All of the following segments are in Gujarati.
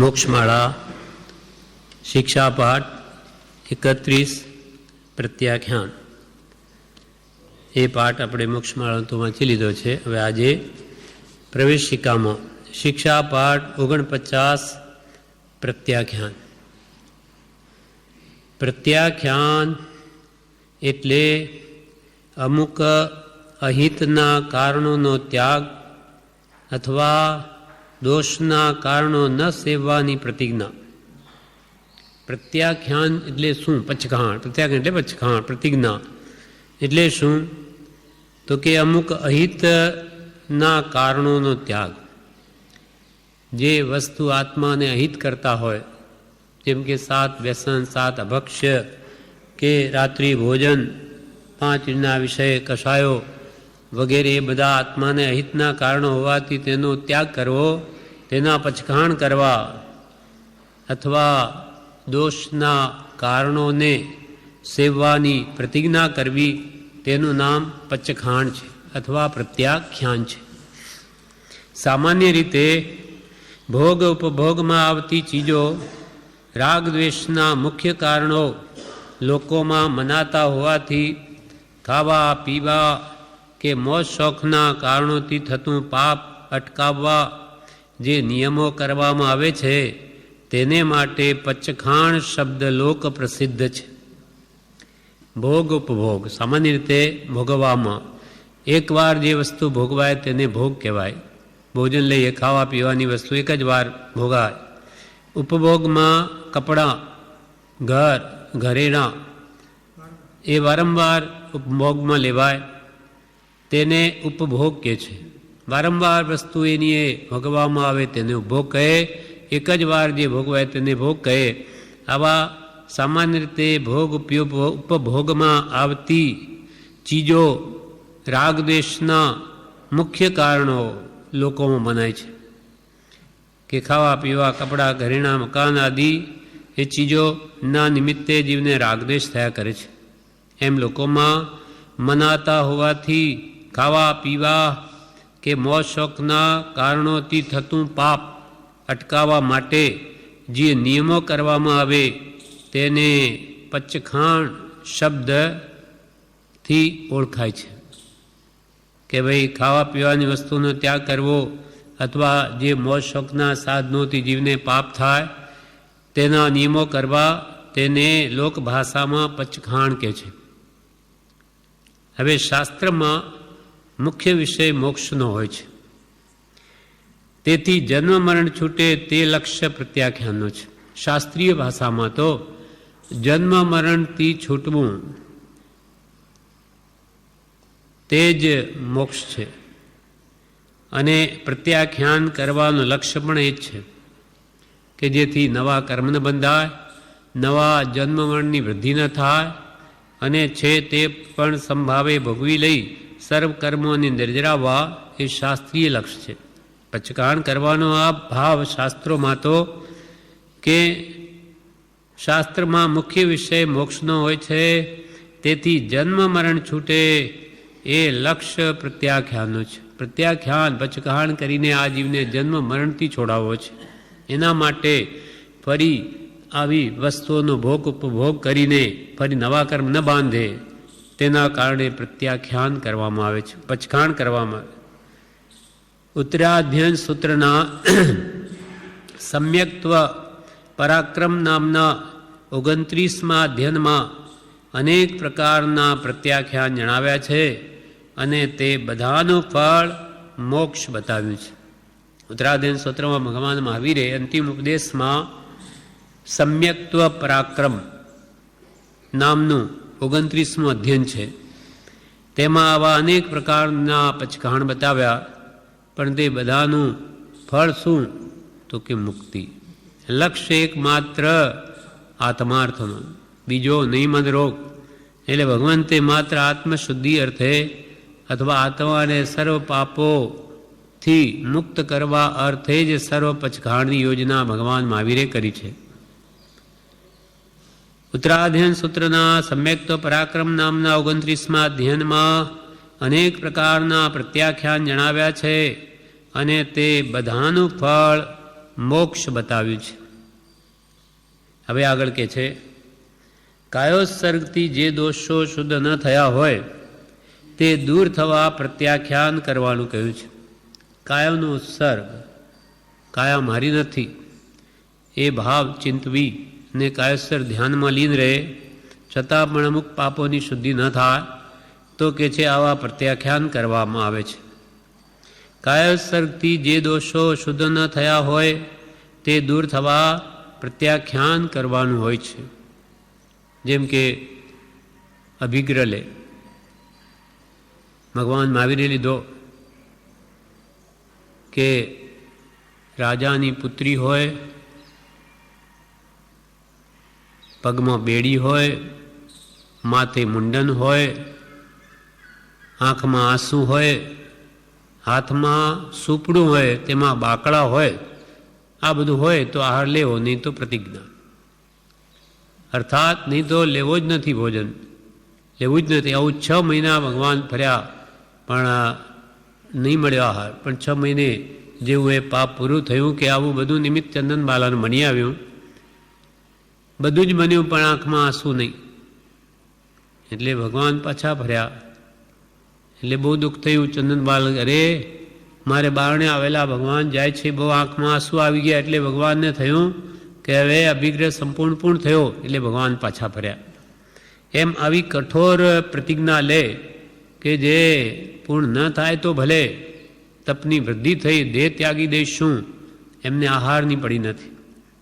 મોક્ષમાળા શિક્ષાપાઠ 31 પ્રત્યાખ્યાન એ પાઠ આપણે મોક્ષમાળા તો વાંચી લીધો છે. હવે આજે પ્રવેશિકામાં શિક્ષાપાઠ 49 પ્રત્યાખ્યાન. પ્રત્યાખ્યાન એટલે અમુક અહિતના કારણોનો ત્યાગ અથવા દોષના કારણો ન સેવવાની પ્રતિજ્ઞા. પ્રત્યાખ્યાન એટલે શું? પચખાણ. પ્રત્યાખ્યાન એટલે પચખાણ, પ્રતિજ્ઞા એટલે શું? તો કે અમુક અહિતના કારણોનો ત્યાગ. જે વસ્તુ આત્માને અહિત કરતા હોય, જેમ કે 7 વ્યસન, 7 અભક્ષ્ય કે રાત્રિ ભોજન, 5 ના વિષય કષાયો વગેરે, એ બધા આત્માને અહિતના કારણો હોવાથી તેનો ત્યાગ કરવો, તેના પચખાણ કરવા, અથવા દોષના કારણોને સેવવાની પ્રતિજ્ઞા કરવી, તેનું નામ પચખાણ છે અથવા પ્રત્યાખ્યાન છે. સામાન્ય રીતે ભોગ ઉપભોગમાં આવતી ચીજો રાગ દ્વેષના મુખ્ય કારણો લોકોમાં મનાતા હોવાથી ખાવા પીવા કે મોજ શોખના કારણોથી થતું પાપ અટકાવવા જે નિયમો કરવામાં આવે છે, તેને માટે પચખાણ શબ્દ લોક પ્રસિદ્ધ છે. ભોગ ઉપભોગ સામાન્ય રીતે ભોગવવામાં, એકવાર જે વસ્તુ ભોગવાય તેને ભોગ કહેવાય. ભોજન લઈએ, ખાવા પીવાની વસ્તુ એક જ વાર ભોગાય. ઉપભોગમાં કપડાં, ઘર, ઘરેણાં એ વારંવાર ઉપભોગમાં લેવાય, તેને ઉપભોગ કહે છે. વારંવાર વસ્તુ એની એ ભોગવવામાં આવે તેને ઉપભોગ કહે. એક જ વાર જે ભોગવાય તેને ભોગ કહે. આવા સામાન્ય રીતે ભોગ ઉપભોગમાં આવતી ચીજો રાગદ્વેષના મુખ્ય કારણો લોકોમાં મનાય છે. કે ખાવા પીવા, કપડાં, ઘરેણાં, મકાન આદિ એ ચીજોના નિમિત્તે જીવને રાગદ્વેષ થયા કરે છે. એમ લોકોમાં મનાતા હોવાથી ખાવા પીવા કે મોજ શોખના કારણોથી થતું પાપ અટકાવવા માટે જે નિયમો કરવામાં આવે તેને પચખાણ શબ્દથી ઓળખાય છે. કે ભાઈ ખાવા પીવાની વસ્તુનો ત્યાગ કરવો અથવા જે મોજ શોખના સાધનોથી જીવને પાપ થાય તેના નિયમો કરવા, તેને લોકભાષામાં પચખાણ કહે છે. હવે શાસ્ત્રમાં મુખ્ય વિષય મોક્ષનો હોય છે, તેથી જન્મ મરણ છૂટે તે લક્ષ્ય પ્રત્યાખ્યાનનો છે. શાસ્ત્રીય ભાષામાં તો જન્મ મરણથી છૂટવું તે જ મોક્ષ છે, અને પ્રત્યાખ્યાન કરવાનું લક્ષ્ય પણ એ જ છે કે જેથી નવા કર્મ ન બંધાય, નવા જન્મ મરણની વૃદ્ધિ ન થાય, અને છે તે પણ સંભાવે ભોગવી લઈ સર્વ કર્મોને નિર્જરાવવા એ શાસ્ત્રીય લક્ષ્ય છે. પચખાણ કરવાનો આ ભાવ શાસ્ત્રોમાં તો કે શાસ્ત્રમાં મુખ્ય વિષય મોક્ષનો હોય છે, તેથી જન્મ મરણ છૂટે એ લક્ષ્ય પ્રત્યાખ્યાનનો છે. પ્રત્યાખ્યાન પચખાણ કરીને આ જીવને જન્મ મરણથી છોડાવવો છે. એના માટે ફરી આવી વસ્તુઓનો ભોગ ઉપભોગ કરીને ફરી નવા કર્મ ન બાંધે, તેના કારણે પ્રત્યાખ્યાન કરવામાં આવે છે, પચખાણ કરવામાં આવે. ઉત્તરાધ્યયન સૂત્રના સમ્યક્ત્વ પરાક્રમ નામના 29મા અધ્યયનમાં અનેક પ્રકારના પ્રત્યાખ્યાન જણાવ્યા છે, અને તે બધાનું ફળ મોક્ષ બતાવ્યું છે. ઉત્તરાધ્યયન સૂત્રમાં ભગવાન મહાવીરે અંતિમ ઉપદેશમાં સમ્યક્ત્વ પરાક્રમ નામનું 29મું અધ્યયન છે. તેમાં આવા અનેક પ્રકારના પચખાણ બતાવ્યા, પણ તે બધાનું ફળ શું? તો કે મુક્તિ. લક્ષ્ય એકમાત્ર આત્માર્થનો, બીજો નિયમન રોગ. એટલે ભગવંતે માત્ર આત્મશુદ્ધિ અર્થે અથવા આત્માને સર્વ પાપોથી મુક્ત કરવા અર્થે જ સર્વ પચખાણની યોજના ભગવાન મહાવીરે કરી છે. ઉત્તરાધ્યયન સૂત્રના સમ્યક્ત્વ પરાક્રમ નામના 29મા અધ્યયનમાં અનેક પ્રકારના પ્રત્યાખ્યાન જણાવ્યા છે, અને તે બધાનું ફળ મોક્ષ બતાવ્યું છે. હવે આગળ કે છે, કાયોત્સર્ગથી જે દોષો શુદ્ધ ન થયા હોય તે દૂર થવા પ્રત્યાખ્યાન કરવાનું કહ્યું છે. કાયાનો ઉત્સર્ગ, કાયા મારી નથી એ ભાવ ચિંતવી ને કાયોત્સર ધ્યાનમાં લીન રહે છતાં પણ અમુક પાપોની શુદ્ધિ ન થાય તો કે છે આવા પ્રત્યાખ્યાન કરવામાં આવે છે. કાયોત્સર્ગથી જે દોષો શુદ્ધ ન થયા હોય તે દૂર થવા પ્રત્યાખ્યાન કરવાનું હોય છે. જેમ કે અભિગ્રહ લે, ભગવાન મહાવીરે લીધો કે રાજાની પુત્રી હોય, પગમાં બેડી હોય, માથે મુંડન હોય, આંખમાં આંસુ હોય, હાથમાં સુપડું હોય, તેમાં બાકડા હોય, આ બધું હોય તો આહાર લેવો, નહીં તો પ્રતિજ્ઞા. અર્થાત નહીં તો લેવો જ નથી, ભોજન લેવું જ નથી. આવું 6 મહિના ભગવાન ફર્યા પણ નહીં મળ્યો આહાર. પણ 6 મહિને જેવું એ પાપ પૂરું થયું કે આવું બધું નિમિત્ત ચંદનબાલાને મળી આવ્યું, બધું જ બન્યું પણ આંખમાં આંસુ નહીં. એટલે ભગવાન પાછા ફર્યા. એટલે બહુ દુઃખ થયું. ચંદનબાલ, અરે મારે બારણે આવેલા ભગવાન જાય છે, બહુ આંખમાં આંસુ આવી ગયા. એટલે ભગવાનને થયું કે હવે અભિગ્રહ સંપૂર્ણ પૂર્ણ થયો. એટલે ભગવાન પાછા ફર્યા. એમ આવી કઠોર પ્રતિજ્ઞા લે કે જે પૂર્ણ ન થાય તો ભલે, તપની વૃદ્ધિ થઈ, દેહ ત્યાગી દઈશું. એમને આહારની પડી નથી,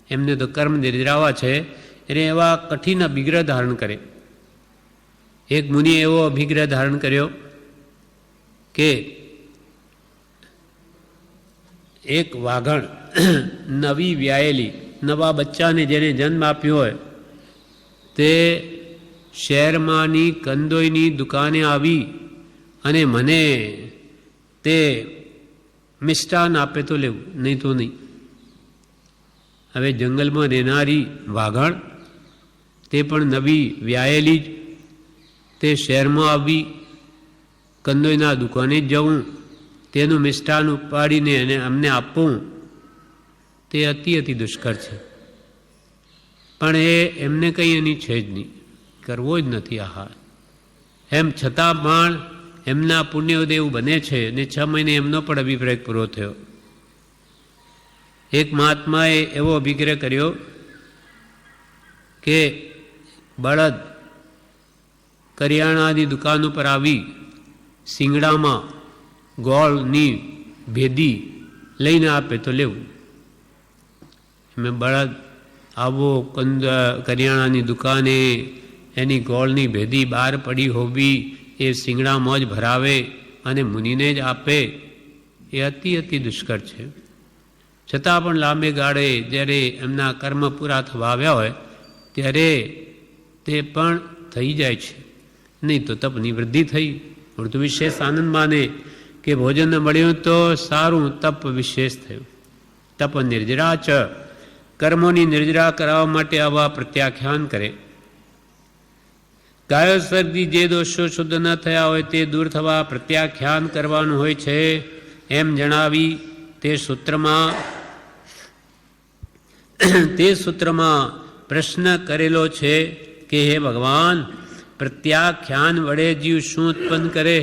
એમને તો કર્મ નિર્જરાવા છે. એટલે એવા કઠિન અભિગ્રહ ધારણ કરે. એક મુનિએ એવો અભિગ્રહ ધારણ કર્યો કે એક વાઘણ નવી વ્યાયેલી, નવા બચ્ચાને જેને જન્મ આપ્યો હોય તે શહેરમાંની કંદોઈની દુકાને આવી અને મને તે મિષ્ટાન આપે તો લેવું, નહીં તો નહીં. હવે જંગલમાં રહેનારી વાઘણ, તે પણ નવી વ્યાયેલી જ, તે શહેરમાં આવી કંદોઈના દુકાને જ જવું, તેનું મિષ્ટાન ઉપાડીને એને અમને આપવું, તે અતિ દુષ્કર છે. પણ એમને કંઈ એની છે જ નહીં, કરવો જ નથી આહાર. એમ છતાં પણ એમના પુણ્યોદય એવું બને છે ને 6 મહિને એમનો પણ અભિપ્રાય પૂરો થયો. એક મહાત્માએ એવો અભિગ્રહ કર્યો કે બળદ કરિયાણાની દુકાન ઉપર આવી શિંગડામાં ગોળની ભેદી લઈને આપે તો લેવું. મેં બળદ આવો કરિયાણાની દુકાને એની ગોળની ભેદી બહાર પડી હોવી એ શિંગડામાં જ ભરાવે અને મુનિને જ આપે, એ અતિ દુષ્કર છે. છતાં પણ લાંબે ગાળે જ્યારે એમના કર્મ પૂરા થવા આવ્યા હોય ત્યારે તે પણ થઈ જાય છે. નહીં તો તપની વૃદ્ધિ થઈ. ઉર્દુ વિશેષ આનંદ માને કે ભોજન મળ્યું તો સારું, તપ વિશેષ થયું. તપ નિર્જરા ચ, કર્મોની નિર્જરા કરાવવા માટે આવા પ્રત્યાખ્યાન કરે. કાયોત્સર્ગથી જે દોષો શુદ્ધ ન થયા હોય તે દૂર થવા પ્રત્યાખ્યાન કરવાનું હોય છે. એમ જણાવી તે સૂત્રમાં પ્રશ્ન કરેલો છે કે હે ભગવાન, પ્રત્યાખ્યાન વડે જીવ શું ઉત્પન્ન કરે?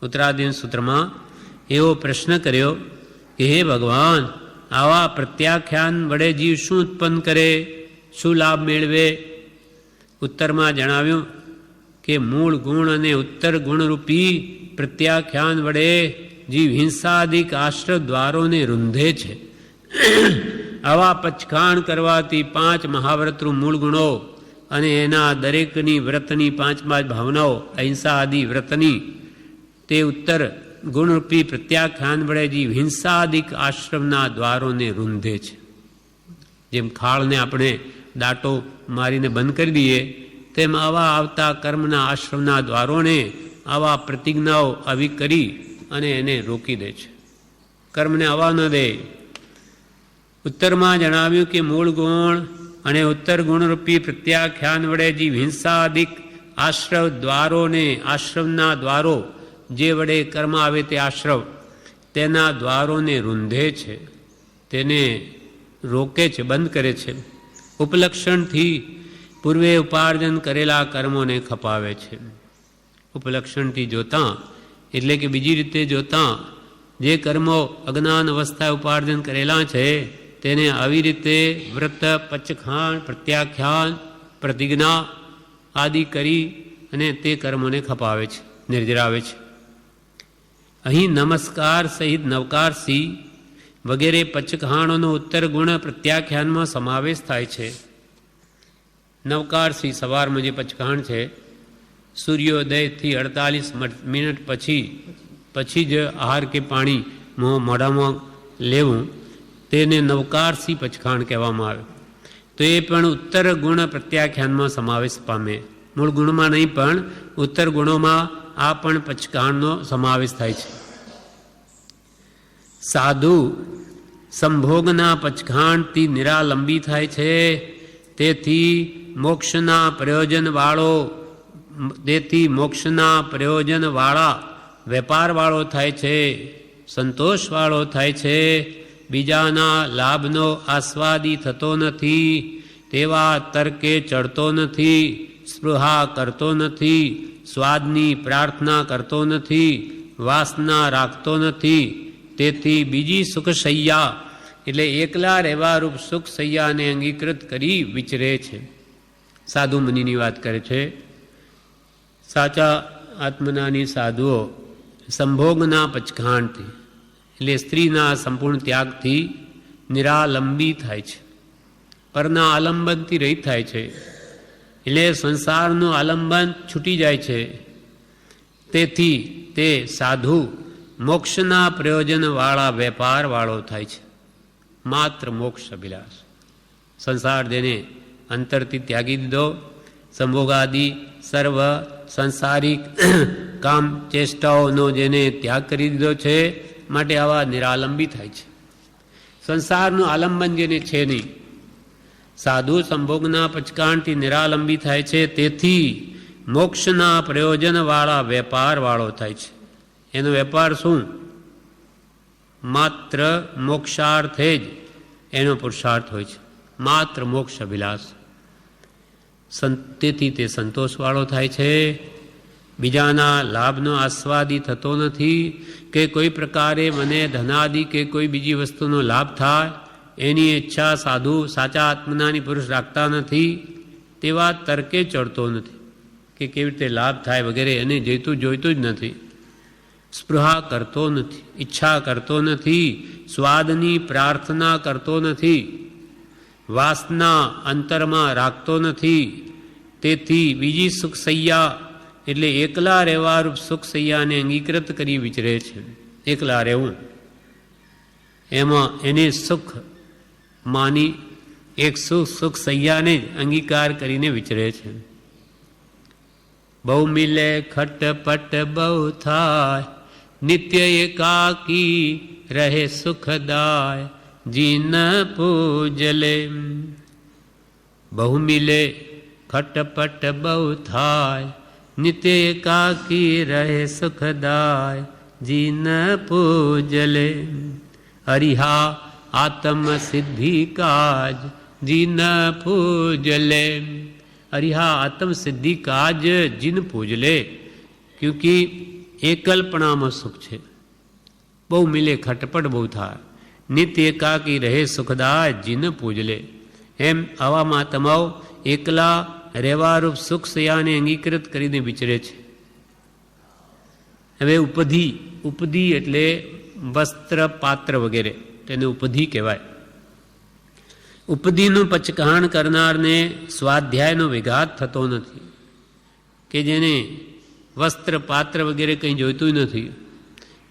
ઉત્તરાધીન સૂત્રમાં એવો પ્રશ્ન કર્યો કે હે ભગવાન, આવા પ્રત્યાખ્યાન વડે જીવ શું ઉત્પન્ન કરે, શું લાભ મેળવે? ઉત્તરમાં જણાવ્યું કે મૂળ ગુણ અને ઉત્તર ગુણરૂપી પ્રત્યાખ્યાન વડે જીવ હિંસાદિક આશ્રય દ્વારોને રૂંધે છે. આવા પચખાણ કરવાથી 5 મહાવ્રતરૂ મૂળ ગુણો અને એના દરેકની વ્રતની 5 ભાવનાઓ અહિંસા આદિ વ્રતની તે ઉત્તર ગુણરૂપી પ્રત્યાખ્યાન વડે જીવ હિંસાદિક આશ્રમના દ્વારોને રૂંધે છે. જેમ ખાળને આપણે દાટો મારીને બંધ કરી દઈએ, તેમ આવા આવતા કર્મના આશ્રમના દ્વારોને આવા પ્રતિજ્ઞાઓ આવી કરી અને એને રોકી દે છે, કર્મને આવવા ન દે. ઉત્તરમાં જણાવ્યું કે મૂળ ગુણ અને ઉત્તર ગુણરૂપી પ્રત્યાખ્યાન વડે જીવ હિંસાદિક આશ્રવ દ્વારોને, આશ્રમના દ્વારો જે વડે કર્મ આવે તે આશ્રવ, તેના દ્વારોને રૂંધે છે. તેને રોકે છે, બંધ કરે છે. ઉપલક્ષણથી પૂર્વે ઉપાર્જન કરેલા કર્મોને ખપાવે છે. ઉપલક્ષણથી જોતાં એટલે કે બીજી રીતે જોતાં જે કર્મો અજ્ઞાન અવસ્થાએ ઉપાર્જન કરેલા છે તેને આવી રીતે વ્રત, પચખાણ, પ્રત્યાખ્યાન, પ્રતિજ્ઞા આદિ કરી અને તે કર્મોને ખપાવે છે, નિર્જરાવે છે. અહીં નમસ્કાર સહિત નવકારસી વગેરે પચખાણોનો ઉત્તર ગુણ પ્રત્યાખ્યાનમાં સમાવેશ થાય છે. નવકારસી સવારમાં જે પચખાણ છે, સૂર્યોદયથી 48 મિનિટ પછી જ આહાર કે પાણી મોઢામાં લેવું, તેને નવકારસી પચખાણ કહેવામાં આવે. તો એ પણ ઉત્તર ગુણ પ્રત્યાખ્યાનમાં સમાવેશ પામે. મૂળ ગુણમાં નહીં પણ ઉત્તર ગુણોમાં આ પણ પચખાણનો સમાવેશ થાય છે. સાધુ સંભોગના પચખાણથી નિરાલંબી થાય છે. તેથી મોક્ષના પ્રયોજનવાળા વેપારવાળો થાય છે, સંતોષવાળો થાય છે, બીજાના લાભનો આસ્વાદી થતો નથી, તેવા તર્કે ચડતો નથી, સ્પૃહા કરતો નથી, સ્વાદની પ્રાર્થના કરતો નથી, વાસના રાખતો નથી. તેથી બીજી સુખશૈયા એટલે એકલા રહેવા રૂપ સુખશૈયાને અંગીકૃત કરી વિચરે છે. સાધુ મુનિની વાત કરે છે. સાચા આત્મનાની સાધુઓ સંભોગના પચખાણથી એટલે સ્ત્રીના સંપૂર્ણ ત્યાગથી નિરાલંબી થાય છે, પરના આલંબનથી રહિત થાય છે. એટલે સંસારનું આલંબન છૂટી જાય છે. તેથી તે સાધુ મોક્ષના પ્રયોજનવાળા વેપારવાળો થાય છે. માત્ર મોક્ષ અભિલાષ, સંસાર જેને અંતરથી ત્યાગી દીધો, સંભોગાદી સર્વ સંસારિક કામ ચેષ્ટાઓનો જેને ત્યાગ કરી દીધો છે, માટે આવા નિરાલંબી થાય છે. સંસારનું આલંબન જેને છે નહીં, સાધુ સંભોગના પચકાણથી નિરાલંબી થાય છે. તેથી મોક્ષના પ્રયોજનવાળા વેપારવાળો થાય છે. એનો વેપાર શું? માત્ર મોક્ષાર્થે જ એનો પુરુષાર્થ હોય છે, માત્ર મોક્ષ અભિલાષ. તેથી તે સંતોષવાળો થાય છે, બીજાના લાભનો આસ્વાદી થતો નથી, કે કોઈ પ્રકારે મને ધનાદિ કે કોઈ બીજી વસ્તુનો લાભ થાય એની ઈચ્છા સાધુ સાચા આત્મનાની પુરુષ રાખતા નથી. તેવા તર્કે ચડતો નથી કે કેવી રીતે લાભ થાય વગેરે એને જોઈતું જ નથી. સ્પૃહા કરતો નથી, ઈચ્છા કરતો નથી, સ્વાદની પ્રાર્થના કરતો નથી, વાસના અંતરમાં રાખતો નથી. તેથી બીજી સુખસૈયા એટલે એકલા રહેવા રૂપ સુખસૈયાને અંગીકૃત કરી વિચરે છે. એકલા રહેવું એમાં એને સુખ માની એક સુખસૈયાને જ અંગીકાર કરીને વિચરે છે. બહુ મિલે ખટપટ બહુ થાય, નિત્ય એકાકી રહે સુખદાય, જીન પૂજલે. બહુ મિલે ખટપટ બહુ થાય, નિત્ય એકાકી રહે સુખદાય, જીન પૂજલે. હરિહા આત્મ સિદ્ધિ કાજ, જીન પૂજલે. હરિહા આત્મ સિદ્ધિ કાજ જીન પૂજલે. ક્યોંકि એકલ્પનામાં સુખ છે. બહુ મિલે ખટપટ બહુ થાય, નિત્ય એકાકી રહે સુખદાય, જીન પૂજલે. એમ આવામાં તમાવ એકલા રહેવારૂપ સુખ સયાને અંગીકૃત કરીને વિચરે છે. હવે ઉપધિ એટલે વસ્ત્ર પાત્ર વગેરે, તેને ઉપધિ કહેવાય. ઉપધિનું પચકહાણ કરનારને સ્વાધ્યાયનો વિઘાત થતો નથી, કે જેને વસ્ત્ર પાત્ર વગેરે કંઈ જોઈતું જ નથી,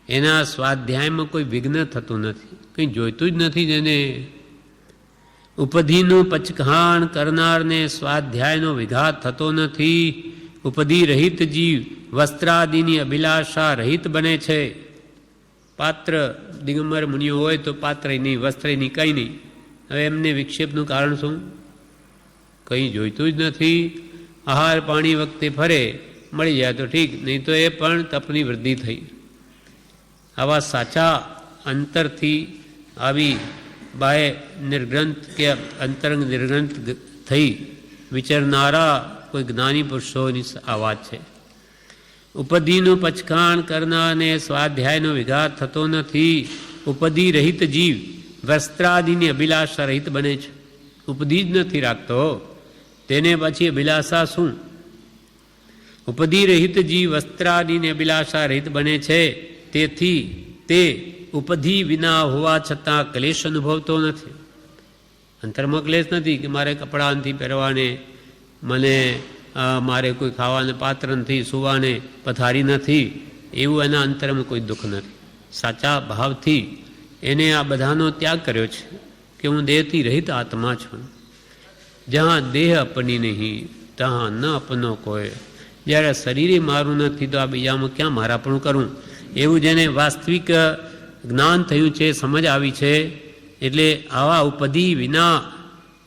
એના સ્વાધ્યાયમાં કોઈ વિઘ્ન થતું નથી, કંઈ જોઈતું જ નથી. જેને ઉપધિનું પચકહાણ કરનારને સ્વાધ્યાયનો વિઘાત થતો નથી. ઉપધિ રહિત જીવ વસ્ત્રાદિની અભિલાષા રહિત બને છે. પાત્ર દિગંબર મુનિઓ હોય તો પાત્ર નહીં, વસ્ત્ર નહીં, કંઈ નહીં. હવે એમને વિક્ષેપનું કારણ શું? કંઈ જોઈતું જ નથી. આહાર પાણી વખતે ફરે, મળી જાય તો ઠીક, નહીં તો એ પણ તપની વૃદ્ધિ થઈ. આવા સાચા અંતરથી આવી બાહ્ય નિર્ગ્રંથ કે અંતરંગ નિર્ગ્રંથ થઈ વિચારનારા કોઈ જ્ઞાની પુરુષોની આ વાત છે. ઉપધિનું પચખાણ કરનારને સ્વાધ્યાયનો વિઘાત થતો નથી. ઉપધિ રહિત જીવ વસ્ત્રાદિની અભિલાષા રહિત બને છે. ઉપધિ જ નથી રાખતો તેને પછી અભિલાષા શું? ઉપધિ રહિત જીવ વસ્ત્રાદિની અભિલાષા રહિત બને છે. તેથી તે ઉપધિ વિના હોવા છતાં ક્લેશ અનુભવતો નથી. અંતરમાં ક્લેશ નથી કે મારે કપડાં નથી પહેરવાને, મને મારે કોઈ ખાવાને પાત્ર નથી, સુવાને પથારી નથી, એવું એના અંતરમાં કોઈ દુઃખ નથી. સાચા ભાવથી એને આ બધાનો ત્યાગ કર્યો છે કે હું દેહથી રહિત આત્મા છું. જ્યાં દેહ અપની નહીં ત્યાં ન અપનો કોઈ. જ્યારે શરીરે મારું નથી તો આ બીજામાં ક્યાં મારાપણું કરું? એવું જેને વાસ્તવિક જ્ઞાન થયું છે, સમજ આવી છે, એટલે આવા ઉપધિ વિના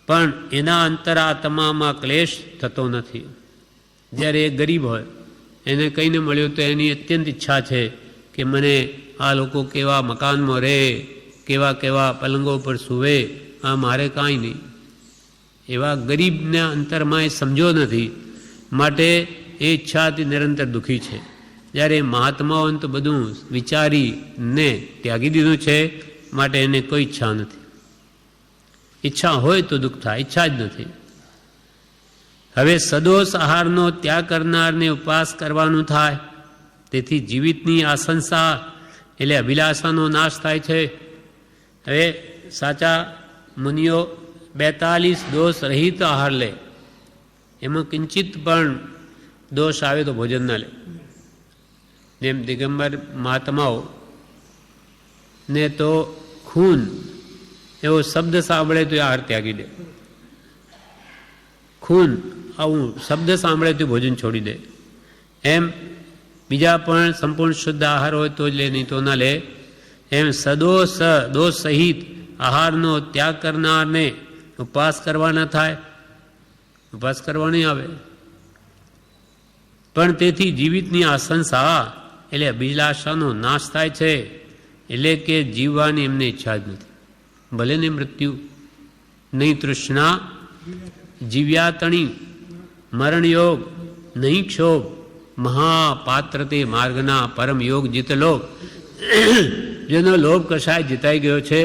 પણ એના અંતરાત્મામાં ક્લેશ થતો નથી. જ્યારે એ ગરીબ હોય, એને કંઈને મળ્યું તો એની અત્યંત ઈચ્છા છે કે મને આ લોકો કેવા મકાનમાં રહે, કેવા કેવા પલંગો પર સૂવે, આ મારે કાંઈ નહીં. એવા ગરીબના અંતરમાં એ સમજો નથી, માટે એ ઈચ્છાથી નિરંતર દુઃખી છે. જ્યારે મહાત્માઓને તો બધું વિચારીને ત્યાગી દીધું છે, માટે એને કોઈ ઈચ્છા નથી. ઈચ્છા હોય તો દુઃખ થાય, ઈચ્છા જ નથી. હવે સદોષ આહારનો ત્યાગ કરનારને ઉપવાસ કરવાનું થાય. તેથી જીવિતની આશંસા એટલે અભિલાષાનો નાશ થાય છે. હવે સાચા મુનિઓ 42 દોષ રહિત આહાર લે. એમાં કિંચિત પણ દોષ આવે તો ભોજન ના લે. જેમ દિગંબર મહાત્માઓ ને તો ખૂન એવો શબ્દ સાંભળે તો આહાર ત્યાગી દે. ખૂન આવું શબ્દ સાંભળે તો ભોજન છોડી દે. એમ બીજા પણ સંપૂર્ણ શુદ્ધ આહાર હોય તો જ લે, નહીં તો ના લે. એમ સદોષ દોષ સહિત આહારનો ત્યાગ કરનારને ઉપવાસ કરવા ન થાય, ઉપવાસ કરવા નહીં આવે. પણ તેથી જીવિતની આશંસા એટલે અભિલાષાનો નાશ થાય છે. એટલે કે જીવવાની એમને ઈચ્છા જ નથી. ભલે ને મૃત્યુ નહીં તૃષ્ણા જીવ્યાતણી મરણ યોગ નહીં ક્ષોભ મહાપાત્ર તે માર્ગના પરમ યોગ જીત લોભ. જેનો લોભ કશાય જીતાઈ ગયો છે,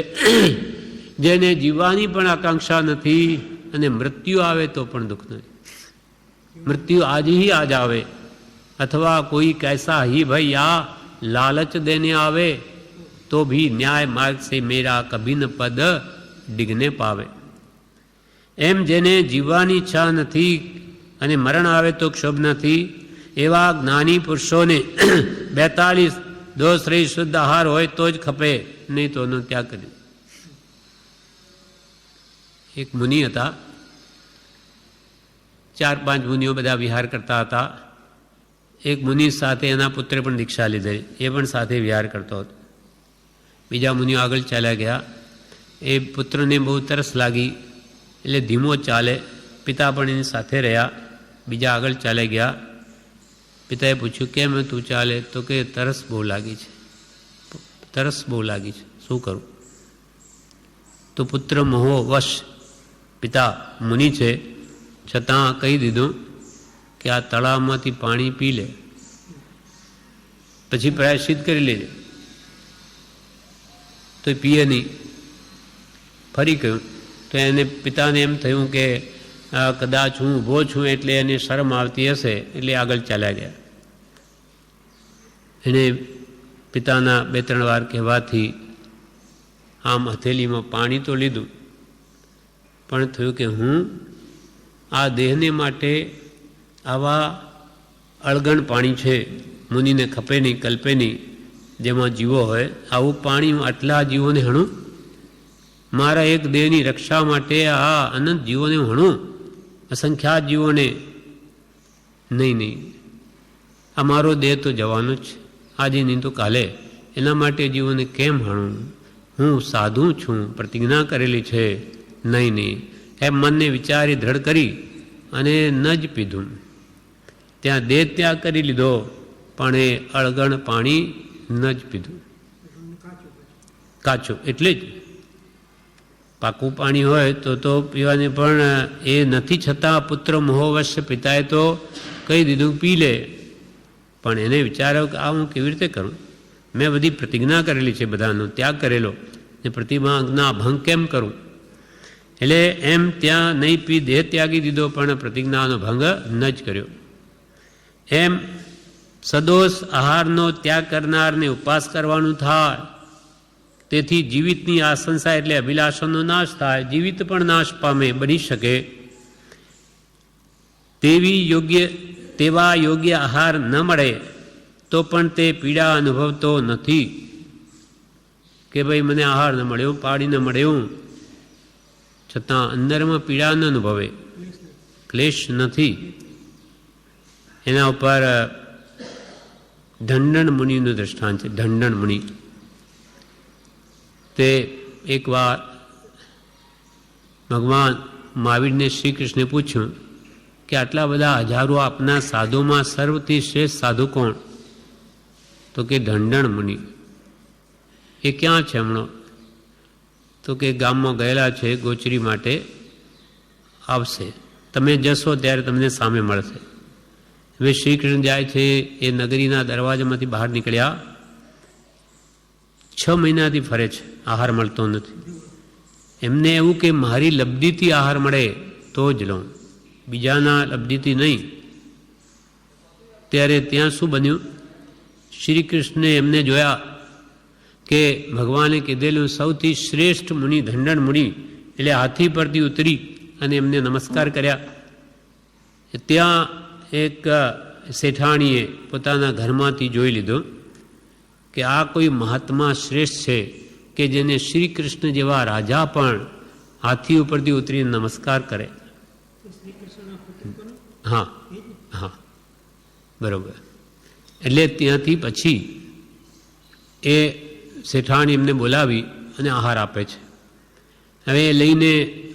જેને જીવવાની પણ આકાંક્ષા નથી, અને મૃત્યુ આવે તો પણ દુઃખ નથી. मृत्यु आज ही आ जावे अथवा कोई कैसा ही भाई या लालच देने आवे तो भी न्याय मार्ग से मेरा कभी न पद डिगने पावे। एम जेने जीवવાની ઈચ્છા નથી અને મરણ આવે તો ક્ષોભ નથી એવા જ્ઞાની પુરુષોને 42 દોષ રહી શુદ્ધ આહાર હોય તો જ ખપે, નહીં તો એનો ત્યાગ કરી. એક મુનિ હતા, 4-5 મુનિઓ બધા વિહાર કરતા હતા. એક મુનિ સાથે એના પુત્રે પણ દીક્ષા લીધેલી, એ પણ સાથે વિહાર કરતો હતો. બીજા મુનિઓ આગળ ચાલ્યા ગયા. એ પુત્રને બહુ તરસ લાગી એટલે ધીમો ચાલે. પિતા પણ એની સાથે રહ્યા, બીજા આગળ ચાલ્યા ગયા. પિતાએ પૂછ્યું કેમ તું ચાલે? તો કે તરસ બહુ લાગી છે, તરસ બહુ લાગી છે, શું કરું? તો પુત્ર મોહો વશ, પિતા મુનિ છે છતાં કહી દીધું કે આ તળાવમાંથી પાણી પી લે, પછી પ્રાયશ્ચિત કરી લેજે. તો પીએ નહીં. ફરી કહ્યું તો એને પિતાને એમ થયું કે કદાચ હું ઊભો છું એટલે એને શરમ આવતી હશે, એટલે આગળ ચાલ્યા ગયા. એને પિતાના 2-3 વાર કહેવાથી આમ હથેલીમાં પાણી તો લીધું, પણ થયું કે હું આ દેહને માટે આવા અળગણ પાણી છે, મુનિને ખપે નહીં, કલ્પે નહીં, જેમાં જીવો હોય, આવું પાણી હું આટલા જીવોને હણું? મારા એક દેહની રક્ષા માટે આ અનંત જીવોને હું હણું? અસંખ્યાત જીવોને? નહીં નહીં, આ મારો દેહ તો જવાનો જ છે, આજે નહીં તો કાલે. એના માટે જીવોને કેમ હણું? હું સાધુ છું, પ્રતિજ્ઞા કરેલી છે. નહીં નહીં, એમ મનને વિચારી દ્રઢ કરી અને ન જ પીધું. ત્યાં દેહ ત્યાગ કરી લીધો, પણ એ અળગણ પાણી ન જ પીધું, કાચું. એટલે જ પાકું પાણી હોય તો પીવાની, પણ એ નથી છતાં પુત્ર મોહવશ્ય પિતાએ તો કહી દીધું પી લે. પણ એને વિચાર્યો કે આ હું કેવી રીતે કરું, મેં બધી પ્રતિજ્ઞા કરેલી છે, બધાનો ત્યાગ કરેલો, ને પ્રતિજ્ઞા ભંગ કેમ કરું? એટલે એમ ત્યાં નહીં પી દેહ ત્યાગી દીધો, પણ પ્રતિજ્ઞાનો ભંગ ન જ કર્યો. એમ સદોષ આહારનો ત્યાગ કરનારને ઉપવાસ કરવાનું થાય, તેથી જીવિતની આ સંસાર એટલે અભિલાષાનો નાશ થાય, જીવિત પણ નાશ પામે, બની શકે. તેવા યોગ્ય આહાર ન મળે તો પણ તે પીડા અનુભવતો નથી કે ભાઈ મને આહાર ન મળ્યો, પાણી ન મળ્યું, છતાં અંદરમાં પીડા ન અનુભવે, ક્લેશ નથી. એના ઉપર ઢંઢણ મુનિનું દ્રષ્ટાંત છે. ઢંઢણ મુનિ તે એકવાર ભગવાન મહાવીરને શ્રી કૃષ્ણે પૂછ્યું કે આટલા બધા હજારો આપના સાધુમાં સર્વથી શ્રેષ્ઠ સાધુ કોણ? તો કે ઢંઢણ મુનિ. એ ક્યાં છે હમણાં? તો કે ગામમાં ગયેલા છે ગોચરી માટે, આવશે, તમે જશો ત્યારે તમને સામે મળશે. હવે શ્રી કૃષ્ણ જાય છે, એ નગરીના દરવાજામાંથી બહાર નીકળ્યા, 6 મહિનાથી ફરે છે, આહાર મળતો નથી. એમને એવું કે મારી લબ્ધિથી આહાર મળે તો જ લઉં, બીજાના લબ્ધિથી નહીં. ત્યારે ત્યાં શું બન્યું? શ્રી કૃષ્ણે એમને જોયા કે ભગવાને કીધેલું સૌથી શ્રેષ્ઠ મુનિ ઢંઢણ મુનિ, એટલે હાથી પરથી ઉતરી અને એમને નમસ્કાર કર્યા. ત્યાં એક શેઠાણીએ પોતાના ઘરમાંથી જોઈ લીધો કે આ કોઈ મહાત્મા શ્રેષ્ઠ છે કે જેને શ્રી કૃષ્ણ જેવા રાજા પણ હાથી ઉપરથી ઉતરીને નમસ્કાર કરે. હા હા, બરોબર. એટલે ત્યાંથી પછી એ શેઠાણી એમને બોલાવી અને આહાર આપે છે. હવે એ લઈને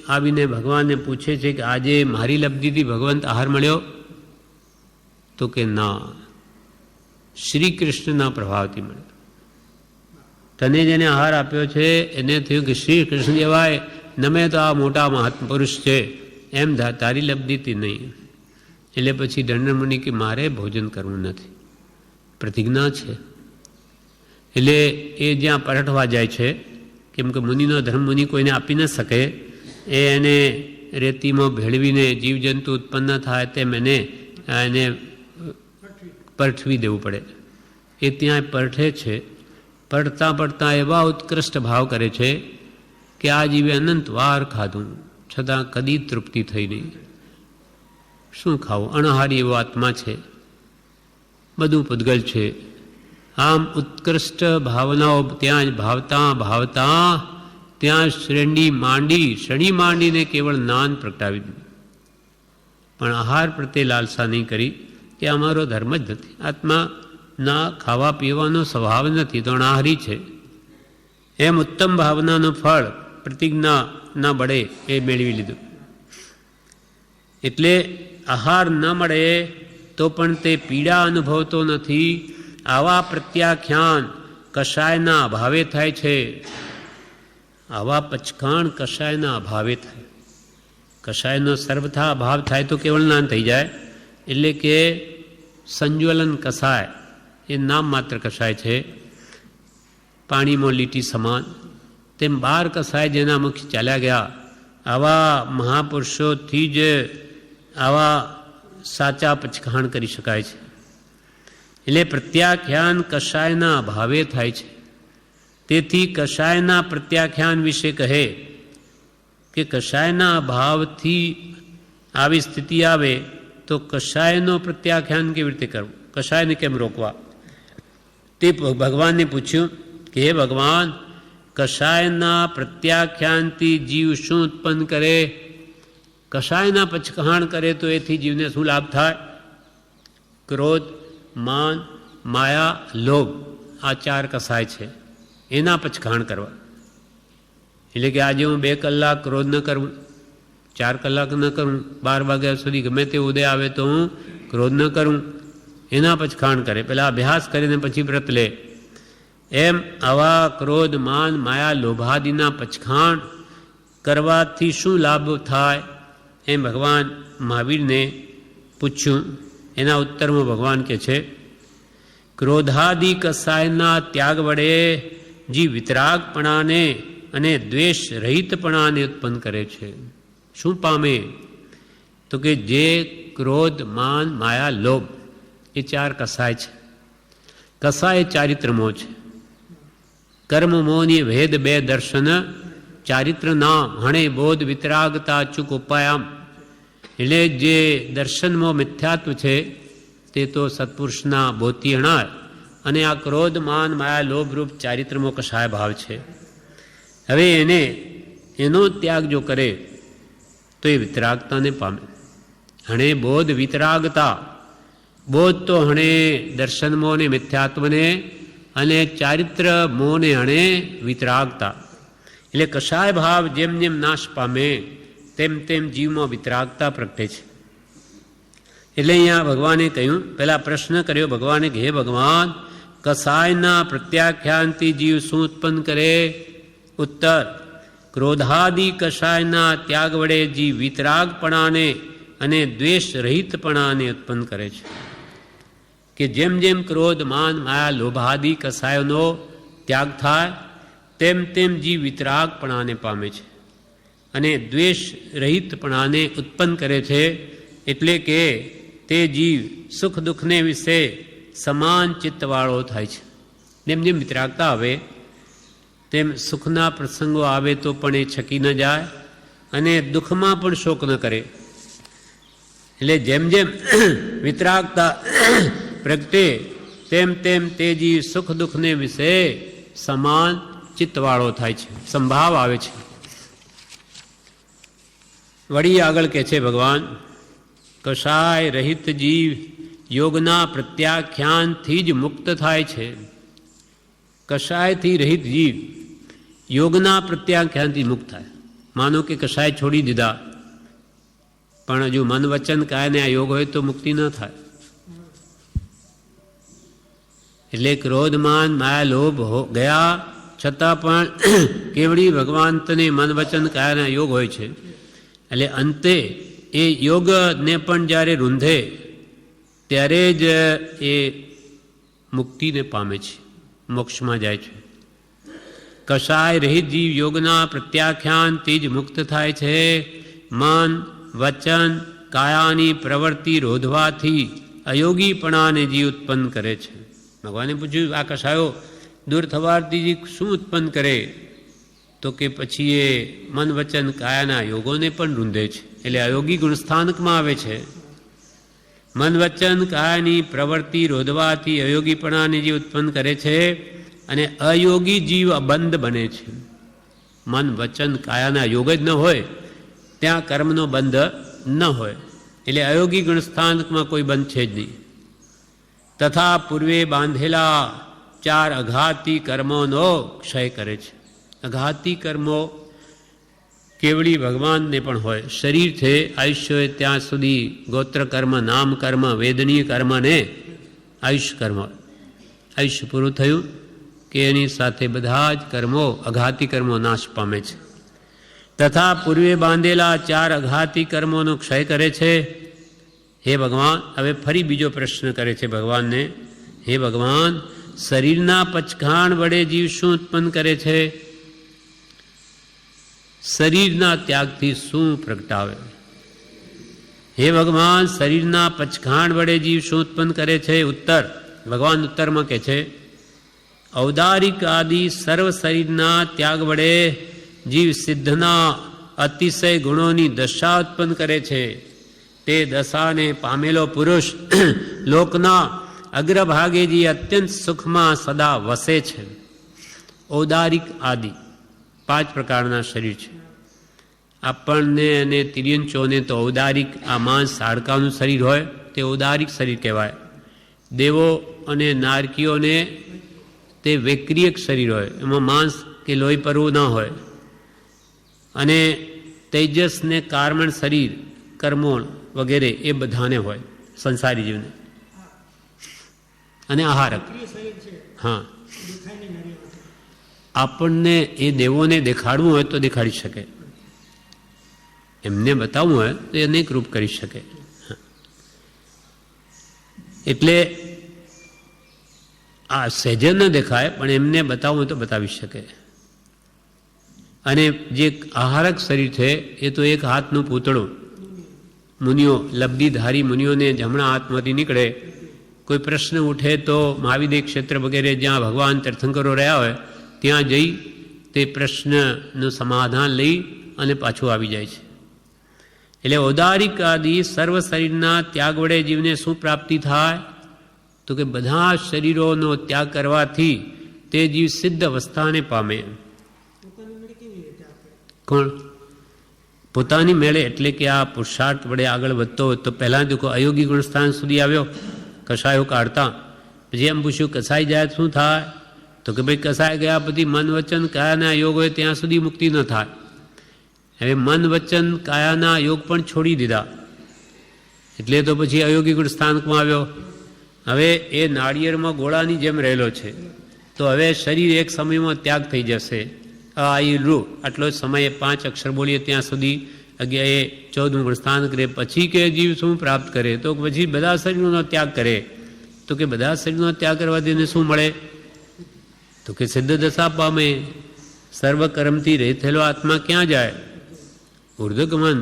આવીને ભગવાનને પૂછે છે કે આજે મારી લબ્ધિથી ભગવંત આહાર મળ્યો? તો કે ના, શ્રી કૃષ્ણના પ્રભાવથી મળ્યો. તને જેને આહાર આપ્યો છે એને થયું કે શ્રી કૃષ્ણ જેવાય નમે તો આ મોટા મહાત્મા પુરુષ છે, એમ તારી લબ્ધિથી નહીં. એટલે પછી ઢંઢણ મુનિ કે મારે ભોજન કરવું નથી, પ્રતિજ્ઞા છે. એટલે એ જ્યાં પરઠવા જાય છે, કેમ કે મુનિનો ધર્મ મુનિ કોઈને આપી ન શકે, એને રેતીમાં ભેળવીને જીવજંતુ ઉત્પન્ન થાય તેમ એને પરઠવી દેવું પડે. એ ત્યાં પરઠે છે. પડતા પડતા એવા ઉત્કૃષ્ટ ભાવ કરે છે કે આ જીવે અનંત વાર ખાધું છતાં કદી તૃપ્તિ થઈ નહીં. શું ખાવું? અણહારી એવો આત્મા છે, બધું પૂતગલ છે. આમ ઉત્કૃષ્ટ ભાવનાઓ ત્યાં ભાવતા ભાવતા ત્યાં શણી માંડીને કેવળ નાન પ્રગટાવી દીધું. પણ આહાર પ્રત્યે લાલસા નહીં કરી કે અમારો ધર્મ જ નથી, આત્મા ના ખાવા પીવાનો સ્વભાવ નથી, તો અનાહારી છે. એમ ઉત્તમ ભાવનાનું ફળ પ્રતિજ્ઞા ના બળે એ મેળવી લીધું. એટલે આહાર ન મળે તો પણ તે પીડા અનુભવતો નથી. આવા પ્રત્યાખ્યાન કષાયના અભાવે થાય છે. આવા પચખાણ કષાયના અભાવે થાય. કષાયનો સર્વથા અભાવ થાય તો કેવળ જ્ઞાન થઈ જાય. એટલે કે સંજ્વલન કષાય એ નામ માત્ર કષાય છે, પાણીમાં લીટી સમાન. તેમ 12 કષાય જેના મુખ ચાલ્યા ગયા, આવા મહાપુરુષોથી જ આવા સાચા પચખાણ કરી શકાય છે. એટલે પ્રત્યાખ્યાન કષાયના અભાવે થાય છે. તેથી કષાયના પ્રત્યાખ્યાન વિશે કહે કે કષાયના અભાવથી આવી સ્થિતિ આવે તો કષાયનો પ્રત્યાખ્યાન કેવી રીતે કરવું, કષાયને કેમ રોકવા? તે ભગવાનને પૂછ્યું કે હે ભગવાન, કષાયના પ્રત્યાખ્યાનથી જીવ શું ઉત્પન્ન કરે? કષાયના પચખાણ કરે તો એથી જીવને શું લાભ થાય? ક્રોધ, માન, માયા, લોભ, આ 4 કષાય છે, એના પચખાણ કરવા. એટલે કે આજે હું 2 કલાક ક્રોધ ન કરું, 4 કલાક ન કરું, 12 વાગ્યા સુધી ગમે તે ઉદય આવે તો હું ક્રોધ ન કરું, એના પચખાણ કરે. પહેલાં અભ્યાસ કરીને પછી વ્રત લે. એમ આવા ક્રોધ, માન, માયા, લોભાદિના પચખાણ કરવાથી શું લાભ થાય એમ ભગવાન મહાવીરને પૂછ્યું. એના ઉત્તરમાં ભગવાન કહે છે, ક્રોધાદિ કસાયના ત્યાગ વડે જે વિતરાગપણાને અને દ્વેષ રહિતપણાને ઉત્પન્ન કરે છે. શું પામે? તો કે જે ક્રોધ, માન, માયા, લોભ એ 4 કસાય છે. કસાય ચારિત્રમો છે. કર્મ મોની ભેદ 2 દર્શન ચારિત્ર નામ હણે બોધ વિતરાગતા ચૂક ઉપાયામ. એટલે જે દર્શનમાં મિથ્યાત્વ છે તે તો સત્પુરુષના બોધી અણાય, અને આ ક્રોધ, માન, માયા, લોભ રૂપ ચારિત્રમો કસાય ભાવ છે. હવે એનો ત્યાગ જો કરે તો એ વિતરાગતાને પામે. હણે બોધ વિતરાગતા, બોધ તો હણે દર્શન મોને મિથ્યાત્વને, અને ચારિત્ર મોને હણે વિતરાગતા. એટલે કસાય ભાવ જેમ જેમ નાશ પામે તેમ તેમ જીવમાં વિતરાગતા પ્રગટે છે. એટલે અહીંયા ભગવાને કહ્યું, પહેલા પ્રશ્ન કર્યો ભગવાને કે હે ભગવાન, કસાયના પ્રત્યાખ્યાનથી જીવ શું ઉત્પન્ન કરે? ઉત્તર, ક્રોધાદિ કસાયના ત્યાગ વડે જીવ વિતરાગપણાને અને દ્વેષ રહિતપણાને ઉત્પન્ન કરે છે. કે જેમ જેમ ક્રોધ, માન, માયા, લોભાદિ કસાયોનો ત્યાગ થાય તેમ તેમ જીવ વિતરાગપણાને પામે છે અને દ્વેષ રહિતપણાને ઉત્પન્ન કરે છે. એટલે કે તે જીવ સુખ દુઃખને વિશે સમાન ચિત્તવાળો થાય છે. જેમ જેમ વિતરાગતા આવે તેમ સુખના પ્રસંગો આવે તો પણ એ છકી ન જાય અને દુઃખમાં પણ શોક ન કરે. એટલે જેમ જેમ વિતરાગતા પ્રગટે તેમ તેમ તે જીવ સુખ દુઃખને વિશે સમાન ચિત્તવાળો થાય છે, સંભાવ આવે છે. વળી આગળ કહે છે ભગવાન, કસાય રહિત જીવ યોગના પ્રત્યાખ્યાનથી જ મુક્ત થાય છે. કસાયથી રહિત જીવ યોગના પ્રત્યાખ્યાનથી મુક્ત થાય. માનો કે કસાય છોડી દીધા, પણ હજુ મન વચન કાયને આ યોગ હોય તો મુક્તિ ન થાય. એટલે ક્રોધ, માન, માયા, લોભ ગયા છતાં પણ કેવડી ભગવાન તને મન વચન કાયના યોગ હોય છે. એટલે અંતે એ યોગને પણ જ્યારે રૂંધે ત્યારે જ એ મુક્તિને પામે છે, મોક્ષમાં જાય છે. કસાય રહિત જીવ યોગના પ્રત્યાખ્યાનથી જ મુક્ત થાય છે. મન, વચન, કાયાની પ્રવૃત્તિ રોધવાથી અયોગીપણાને જીવ ઉત્પન્ન કરે છે. ભગવાને પૂછ્યું, આ કસાયો દૂર થવાથી શું ઉત્પન્ન કરે? તો કે પછી એ મન, વચન, કાયાના યોગોને પણ રૂંધે છે. એટલે અયોગી ગુણસ્થાનકમાં આવે છે. મન, વચન, કાયાની પ્રવૃત્તિ રોધવાથી અયોગીપણાને જીવ ઉત્પન્ન કરે છે અને અયોગી જીવ અબંધ બને છે. મન, વચન, કાયાના યોગ જ ન હોય ત્યાં કર્મનો બંધ ન હોય. એટલે અયોગી ગુણસ્થાનકમાં કોઈ બંધ છે જ નહીં. તથા પૂર્વે બાંધેલા 4 અઘાતી કર્મોનો ક્ષય કરે છે. અઘાતી કર્મો કેવળી ભગવાનને પણ હોય. શરીર છે, આયુષ્ય હોય ત્યાં સુધી ગોત્ર કર્મ, નામ કર્મ, વેદનીય કર્મ ને આયુષ્ય કર્મ. આયુષ્ય પૂરું થયું કે એની સાથે બધા જ કર્મો, અઘાતી કર્મો નાશ પામે છે. તથા પૂર્વે બાંધેલા 4 અઘાતી કર્મોનો ક્ષય કરે છે. હે ભગવાન, હવે ફરી બીજો પ્રશ્ન કરે છે ભગવાનને, હે ભગવાન, શરીરના પચખાણ વડે જીવ શું ઉત્પન્ન કરે છે? શરીરના ત્યાગથી શું પ્રગટાવે? હે ભગવાન, શરીરના પચખાણ વડે જીવ શું ઉત્પન્ન કરે છે? ઉત્તર, ભગવાન ઉત્તરમાં કહે છે, ઔદારિક આદિ સર્વ શરીરના ત્યાગ વડે જીવ સિદ્ધના અતિશય ગુણોની દશા ઉત્પન્ન કરે છે. તે દશાને પામેલો પુરુષ લોકના અગ્રભાગે જે અત્યંત સુખમાં સદા વસે છે. ઔદારિક આદિ 5 પ્રકારના શરીર છે. આપણને અને તિર્યંચોને તો ઔદારિક આ માંસ હાડકાનું શરીર હોય તે ઔદારિક શરીર કહેવાય. દેવો અને નારકીઓને તે વૈક્રિયક શરીર હોય, એમાં માંસ કે લોહી પરવું ના હોય. અને તેજસ ને કાર્મણ શરીર, કર્મોણ વગેરે એ બધાને હોય સંસારી જીવને. અને આહારક, હા, આપણને એ દેવોને દેખાડવું હોય તો દેખાડી શકે, એમને બતાવવું હોય તો એ અનેક રૂપ કરી શકે. એટલે આ સહેજે ન દેખાય પણ એમને બતાવવું હોય તો બતાવી શકે. અને જે આહારક શરીર છે એ તો એક હાથનું પૂતળું. મુનિઓ, લબ્ધિધારી મુનિઓને જમણા હાથમાંથી નીકળે, કોઈ પ્રશ્ન ઉઠે તો મહાવિદ્ય ક્ષેત્ર વગેરે જ્યાં ભગવાન તીર્થંકરો રહ્યા હોય ત્યાં જઈ તે પ્રશ્નનું સમાધાન લઈ અને પાછું આવી જાય છે. એટલે ઔદારિક આદિ સર્વ શરીરના ત્યાગ વડે જીવને શું પ્રાપ્તિ થાય? તો કે બધા શરીરોનો ત્યાગ કરવાથી તે જીવ સિદ્ધ અવસ્થાને પામે. કોણ? પોતાની મેળે, એટલે કે આ પુરુષાર્થ વડે આગળ વધતો હોય તો પહેલાં દેખો અયોગી ગુણસ્થાન સુધી આવ્યો કસાયો કાઢતા. પછી એમ પૂછ્યું કસાઈ જાય શું થાય? તો કે ભાઈ કસાઈ ગયા પછી મન વચન કાયાના યોગ હોય ત્યાં સુધી મુક્તિ ન થાય. હવે મન વચન કાયાના યોગ પણ છોડી દીધા એટલે તો પછી અયોગી ગુણ સ્થાનકમાં આવ્યો. હવે એ નાળિયેરમાં ગોળાની જેમ રહેલો છે તો હવે શરીર એક સમયમાં ત્યાગ થઈ જશે. રૂ આટલો સમયે 5 અક્ષર બોલીએ ત્યાં સુધી 14 ગુણ સ્થાન કરે. પછી કે જીવ શું પ્રાપ્ત કરે? તો પછી બધા શરીરોનો ત્યાગ કરે. તો કે બધા શરીરનો ત્યાગ કરવાથી એને શું મળે? તો કે સિદ્ધ દશા પામે. સર્વકર્મથી રહેલો આત્મા ક્યાં જાય? ઉર્ધ્વગમન,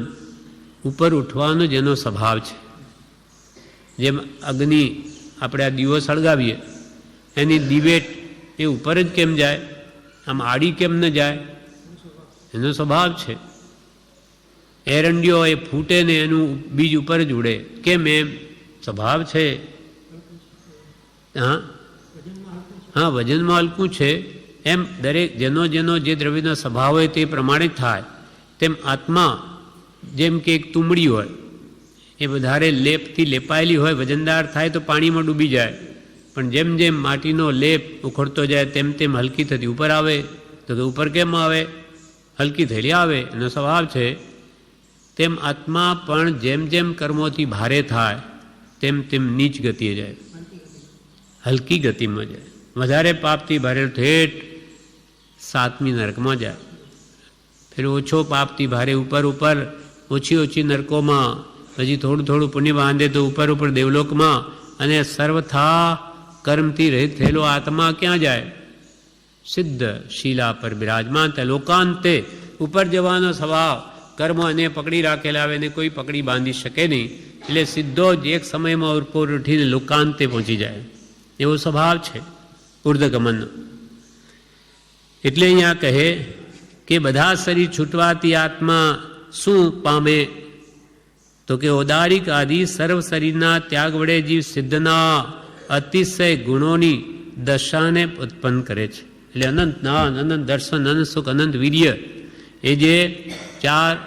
ઉપર ઉઠવાનો જેનો સ્વભાવ છે. જેમ અગ્નિ આપણે આ દીવો સળગાવીએ એની દિવેટ એ ઉપર જ કેમ જાય? આમ આડી કેમ ન જાય? એનો સ્વભાવ છે. એરંડિયો એ ફૂટે ને એનું બીજ ઉપર જ ઉડે કેમ? એમ સ્વભાવ છે. હા, વજનમાં હલકું છે એમ દરેક જેનો જેનો જે દ્રવ્યનો સ્વભાવ હોય તે પ્રમાણે થાય. તેમ આત્મા જેમ કે એક તુંબડી હોય એ વધારે લેપથી લેપાયેલી હોય, વજનદાર થાય તો પાણીમાં ડૂબી જાય. પણ જેમ જેમ માટીનો લેપ ઉખડતો જાય તેમ તેમ હલકી થતી ઉપર આવે. તો કે ઉપર કેમ આવે? હલકી થયેલી આવે, એનો સ્વભાવ છે. તેમ આત્મા પણ જેમ જેમ કર્મોથી ભારે થાય તેમ તેમ નીચ ગતિએ જાય, હલકી ગતિમાં જાય. વધારે પાપથી ભારે ઠેઠ 7મી નરકમાં જાય. ફેર ઓછો પાપથી ભારે ઉપર ઉપર ઓછી ઓછી નરકોમાં, પછી થોડું થોડું પુણ્ય બાંધે તો ઉપર ઉપર દેવલોકમાં. અને સર્વથા કર્મથી રહિત થયેલો આત્મા ક્યાં જાય? સિદ્ધ શીલા પર બિરાજમાન થાય. લોકાંતે ઉપર જવાનો સ્વભાવ, કર્મ એને પકડી રાખેલા આવે એને કોઈ પકડી બાંધી શકે નહીં. એટલે સીધો જ એક સમયમાં ઉપર ઉઠીને લોકાંતે પહોંચી જાય એવો સ્વભાવ છે ઉર્ધ્વગમનનો. એટલે અહીંયા કહે કે બધા શરીર છૂટવાથી આત્મા શું પામે? તો કે ઔદારિક આદિ સર્વ શરીરના ત્યાગ વડે જીવ સિદ્ધના અતિશય ગુણોની દશાને ઉત્પન્ન કરે છે. એટલે અનંત જ્ઞાન, અનંત દર્શન, અનંત સુખ, અનંત વીર્ય, એ જે 4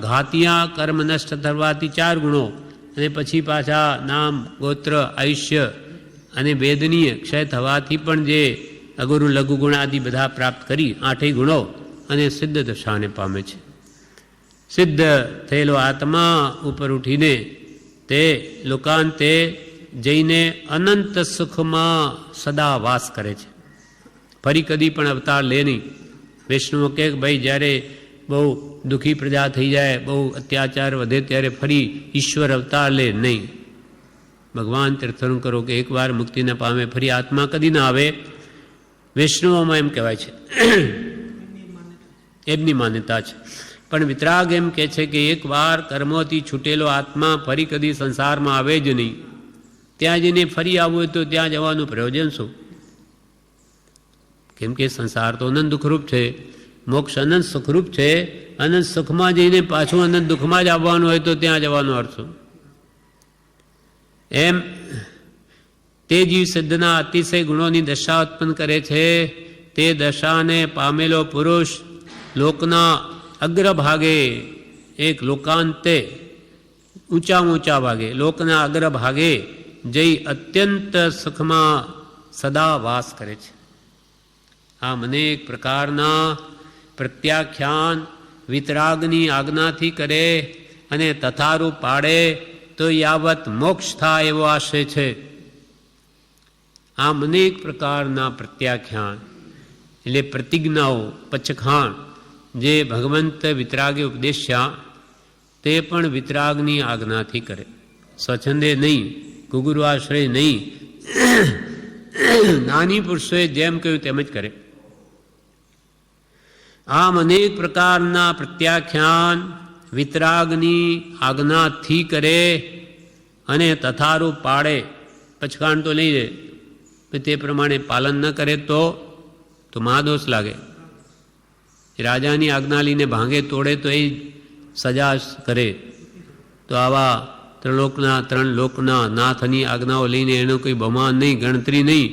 ઘાતિયા કર્મ નષ્ટ થવાથી 4 ગુણો, અને પછી પાછા નામ, ગોત્ર, આયુષ્ય અને વેદનીય ક્ષય થવાથી પણ જે અગુરુ લઘુ ગુણ આદિ બધા પ્રાપ્ત કરી 8 ગુણો અને સિદ્ધ દશાને પામે છે. સિદ્ધ થયેલો આત્મા ઉપર ઉઠીને તે લોકાંતે જઈને અનંત સુખમાં સદા વાસ કરે છે. ફરી કદી પણ અવતાર લે નહીં. વૈષ્ણવો કે ભાઈ જ્યારે બહુ દુઃખી પ્રજા થઈ જાય, બહુ અત્યાચાર વધે ત્યારે ફરી ઈશ્વર અવતાર લે નહીં. ભગવાન તીર્થંકરો કે એકવાર મુક્તિને પામે ફરી આત્મા કદી ના આવે. વૈષ્ણવોમાં એમ કહેવાય છે, એમની માન્યતા છે. પણ વિતરાગ એમ કહે છે કે એકવાર કર્મોથી છૂટેલો આત્મા ફરી કદી સંસારમાં આવે જ નહીં. ત્યાં જઈને ફરી આવવું હોય તો ત્યાં જવાનું પ્રયોજન શું? કેમ કે સંસાર તો અનંત દુઃખરૂપ છે, મોક્ષ અનંત સુખરૂપ છે. અનંત સુખમાં જઈને પાછું અનંત દુઃખમાં જ આવવાનું હોય તો ત્યાં જવાનો અર્થ શું? એમ તે જીવ સિદ્ધના અતિશય ગુણોની દશા ઉત્પન્ન કરે છે. તે દશાને પામેલો પુરુષ લોકના અગ્રભાગે, એક લોકાંતે ઊંચા ભાગે, લોકના અગ્રભાગે જઈ અત્યંત સુખમાં સદા વાસ કરે છે. આમ અનેક પ્રકારના પ્રત્યાખ્યાન વિતરાગની આજ્ઞાથી કરે અને તથારૂપ પાડે તો યાવત મોક્ષ થાય એવો આશય છે. આમ અનેક પ્રકારના પ્રત્યાખ્યાન એટલે પ્રતિજ્ઞાઓ, પચખાણ જે ભગવંત વિતરાગે ઉપદેશ્યા તે પણ વિતરાગની આજ્ઞાથી કરે. સ્વચ્છંદે નહીં, ગુરુઆશ્રય નહીં, નાની પુરુષોએ જેમ કહ્યું તેમ જ કરે. આમ અનેક પ્રકારના પ્રત્યાખ્યાન વિતરાગની આજ્ઞાથી કરે અને તથારૂપ પાડે. પચકાણ તો નહીં રહે, તે પ્રમાણે પાલન ન કરે તો મહાદોષ લાગે. રાજાની આજ્ઞા લઈને ભાંગે તોડે તો એ સજા કરે. તો આવા ત્રણ લોકના નાથની આજ્ઞાઓ લઈને એનો કોઈ બમાન નહીં, ગણતરી નહીં,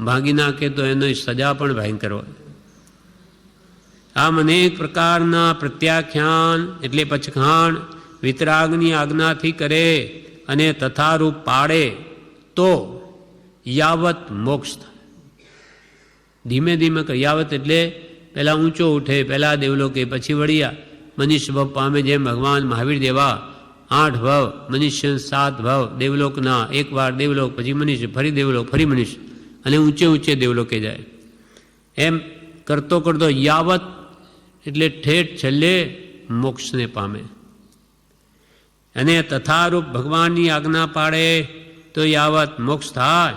ભાંગી નાખે તો એનો સજા પણ ભયંકર હોય. આમ અનેક પ્રકારના પ્રત્યાખ્યાન એટલે પચખાણ વિતરાગની આજ્ઞાથી કરે અને તથારૂપ પાડે તો યાવત મોક્ષ થાય. ધીમે ધીમે યાવત એટલે પહેલાં ઊંચો ઉઠે, પહેલાં દેવલોકે, પછી વળિયા મનુષ્ય ભવ પામે. જેમ ભગવાન મહાવીર દેવા 8 ભવ, મનુષ્ય 7 ભવ, દેવલોકના, એકવાર દેવલોક, પછી મનુષ્ય, ફરી દેવલોક, ફરી મનુષ્ય, અને ઊંચે ઊંચે દેવલોકે જાય. એમ કરતો કરતો યાવત એટલે ઠેઠ છેલ્લે મોક્ષને પામે. અને તથારૂપ ભગવાનની આજ્ઞા પાડે તો યાવત મોક્ષ થાય.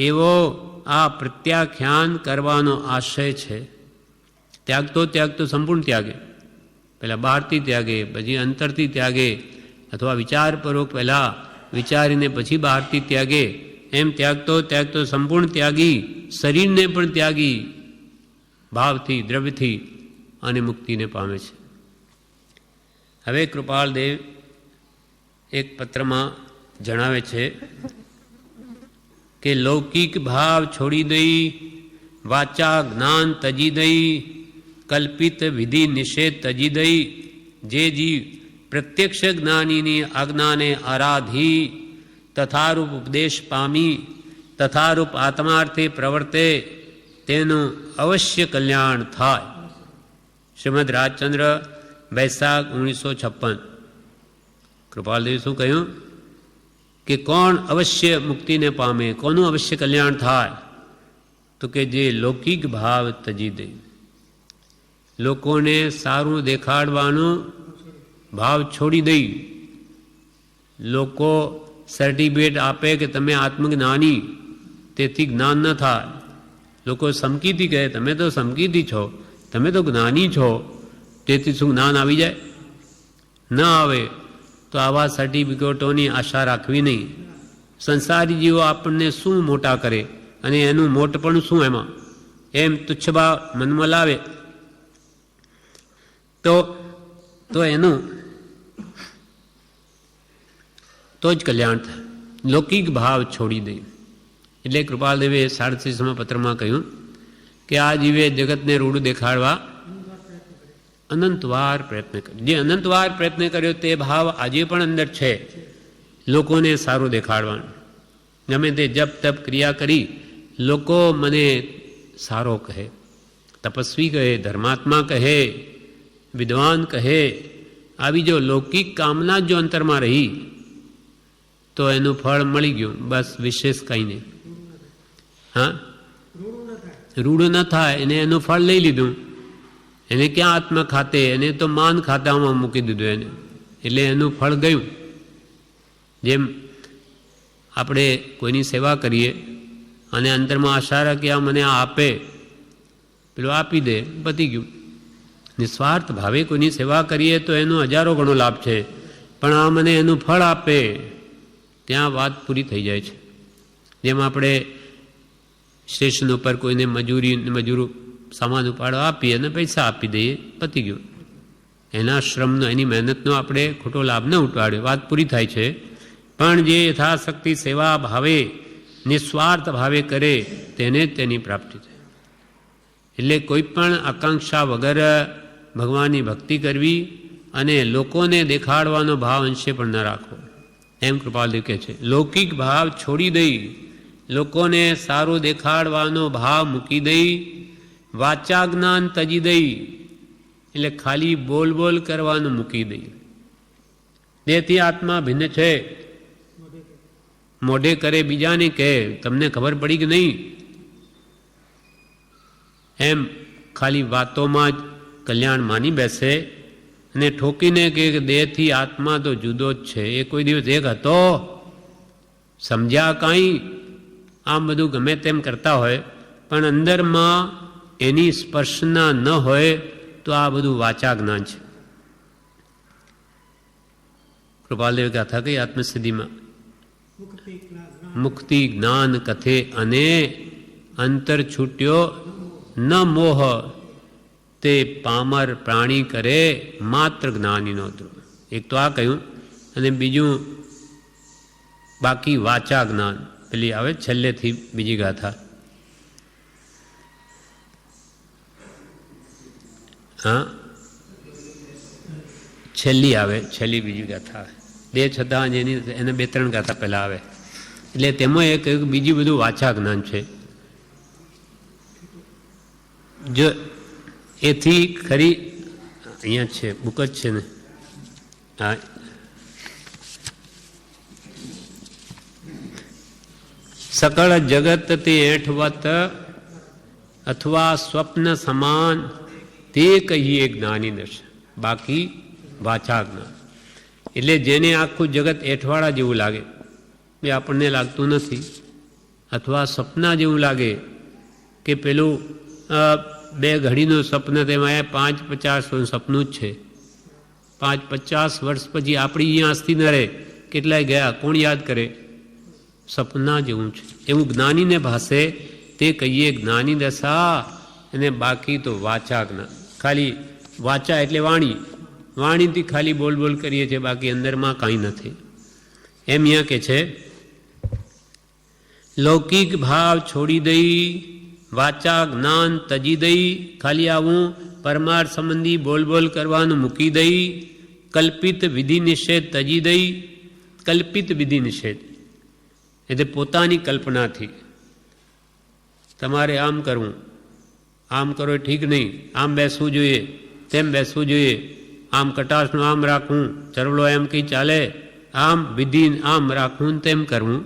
એવો આ પ્રત્યાખ્યાન કરવાનો આશય છે. ત્યાગતો સંપૂર્ણ ત્યાગે, પહેલાં બહારથી ત્યાગે, પછી અંતરથી ત્યાગે, અથવા વિચારપૂર્વક પહેલાં વિચારીને પછી બહારથી ત્યાગે. એમ ત્યાગતો સંપૂર્ણ ત્યાગી, શરીરને પણ ત્યાગી ભાવથી, દ્રવ્યથી, અને મુક્તિને પામે છે. હવે કૃપાલદેવ એક પત્રમાં જણાવે છે કે લૌકિક ભાવ છોડી દઈ, વાચા જ્ઞાન તજી દઈ, કલ્પિત વિધિ નિષેધ તજી દઈ, જે જીવ પ્રત્યક્ષ જ્ઞાનીની આજ્ઞાને આરાધી, તથારૂપ ઉપદેશ પામી, તથારૂપ આત્માર્થે પ્રવર્તે, તેનું અવશ્ય કલ્યાણ થાય. શ્રીમદ રાજચંદ્ર, વૈશાખ 1956. કૃપાલદેવ શું કહ્યું કે કોણ અવશ્ય મુક્તિને પામે, કોનું અવશ્ય કલ્યાણ થાય? તો કે જે લૌકિક ભાવ તજી દે, લોકોને સારું દેખાડવાનો ભાવ છોડી દઈ. લોકો સર્ટિફિકેટ આપે કે તમે આત્મજ્ઞાની, તેથી જ્ઞાન ન થાય. લોકો સમકીથી કહે તમે તો સમકીથી છો, તમે તો જ્ઞાની છો, તેથી શું જ્ઞાન આવી જાય? ન આવે. તો આવા સર્ટિફિકેટોની આશા રાખવી નહીં. સંસારી જીવો આપણને શું મોટા કરે, અને એનું મોટપણ શું એમાં, એમ તુચ્છભાવ મનમાં લાવે તો એનું તો જ કલ્યાણ થાય. લૌકિક ભાવ છોડી દે. એટલે કૃપાલદેવે 37મા પત્રમાં કહ્યું કે આ જીવે જગતને રૂડું દેખાડવા અનંતવાર પ્રયત્ન કર્યો. જે અનંતવાર પ્રયત્ન કર્યો તે ભાવ આજે પણ અંદર છે, લોકોને સારું દેખાડવાનું. ગમે તે જપ તપ ક્રિયા કરી લોકો મને સારો કહે, તપસ્વી કહે, ધર્માત્મા કહે, વિદ્વાન કહે. આવી જો લૌકિક કામના જો અંતરમાં રહી તો એનું ફળ મળી ગયું, બસ, વિશેષ કંઈ નહીં. હા, રૂડું ન થાય, એને એનું ફળ લઈ લીધું. એને ક્યાં આત્મા ખાતે, એને તો માન ખાતામાં મૂકી દીધું એને, એટલે એનું ફળ ગયું. જેમ આપણે કોઈની સેવા કરીએ અને અંતરમાં આશા રાખીએ આ મને આ આપે, પેલું આપી દે, પતી ગયું. નિસ્વાર્થ ભાવે કોઈની સેવા કરીએ તો એનો હજારો ગણો લાભ છે, પણ આ મને એનું ફળ આપે, ત્યાં વાત પૂરી થઈ જાય છે. જેમ આપણે સ્ટેશન ઉપર કોઈને મજૂર સામાન ઉપાડો આપીએ અને પૈસા આપી દઈએ, પતી ગયું. એના શ્રમનો, એની મહેનતનો આપણે ખોટો લાભ ન ઉઠાડ્યો, વાત પૂરી થાય છે. પણ જે યથાશક્તિ સેવા ભાવે, નિસ્વાર્થ ભાવે કરે તેને જ તેની પ્રાપ્તિ થાય. એટલે કોઈ પણ આકાંક્ષા વગર ભગવાનની ભક્તિ કરવી અને લોકોને દેખાડવાનો ભાવ અંશે પણ ન રાખવો, એમ કૃપાલદેવ કહે છે. લૌકિક ભાવ છોડી દઈ, લોકોને સારું દેખાડવાનો ભાવ મૂકી દઈ, વાચા જ્ઞાન તજી દઈ, એટલે ખાલી બોલ કરવાનું મૂકી દઈ. દેહથી આત્મા ભિન્ન છે, મોઢે કરે બીજાને કહે, તમને ખબર પડી કે નહીં, એમ ખાલી વાતોમાં જ કલ્યાણ માની બેસે અને ઠોકીને કે દેહથી આત્મા તો જુદો જ છે, એ કોઈ દિવસ એક હતો? સમજ્યા કાંઈ? આમ બધું ગમે તેમ કરતા હોય, પણ અંદરમાં એની સ્પર્શના ન હોય તો આ બધું વાચા જ્ઞાન છે. કૃપાલદેવ ગાથા કઈ આત્મસિદ્ધિમાં? મુક્તિ જ્ઞાન કથે અને અંતર છૂટ્યો ન મોહ, તે પામર પ્રાણી કરે માત્ર જ્ઞાનીનો ધ્રુવ. એક તો આ કહ્યું, અને બીજું બાકી વાચા જ્ઞાન, પેલી આવે છેલ્લેથી બીજી ગાથા. હા, છેલ્લી આવે, છેલ્લી બીજી ગાથા આવે. બે છતાં એની એને 2-3 ગાથા પહેલાં આવે. એટલે તેમાં એ કહ્યું કે બીજું બધું વાચા જ્ઞાન છે. જો એથી ખરી અહીંયા છે, બુક જ છે ને, હા, સકળ જગત તે એઠવત અથવા સ્વપ્ન સમાન, તે કહીએ જ્ઞાની દર્શન. બાકી વાચા જ્ઞાન એટલે જેને આખું જગત એઠવાડા જેવું લાગે, એ આપણને લાગતું નથી, અથવા સપના જેવું લાગે કે પેલું 2 ઘડીનું સપન, તેમાં 5-50 સપનું જ છે. 5-50 વર્ષ પછી આપણી અહીંયા અસ્થિ ન રહે, કેટલાય ગયા, કોણ યાદ કરે? સપના જેવું છે. એવું જ્ઞાનીને ભાષે, તે કહીએ જ્ઞાની દશા. અને બાકી તો વાચા જ્ઞાન, ખાલી વાચા એટલે વાણી, વાણીથી ખાલી બોલ બોલ કરીએ છીએ, બાકી અંદરમાં કાંઈ નથી. એમ અહીંયા કે છે, લૌકિક ભાવ છોડી દઈ, વાચા જ્ઞાન તજી દઈ, ખાલી આવું પરમાર્થ સંબંધી બોલ બોલ કરવાનું મૂકી દઈ, કલ્પિત વિધિ નિષેધ તજી દઈ. કલ્પિત વિધિ નિષેધ એટલે પોતાની કલ્પનાથી તમારે આમ કરવું, આમ કરો એ ઠીક નહીં, આમ બેસવું જોઈએ, તેમ બેસવું જોઈએ, આમ કટાશનું આમ રાખવું, ચરવલો એમ કંઈ ચાલે, આમ વિધિ આમ રાખવું, તેમ કરવું.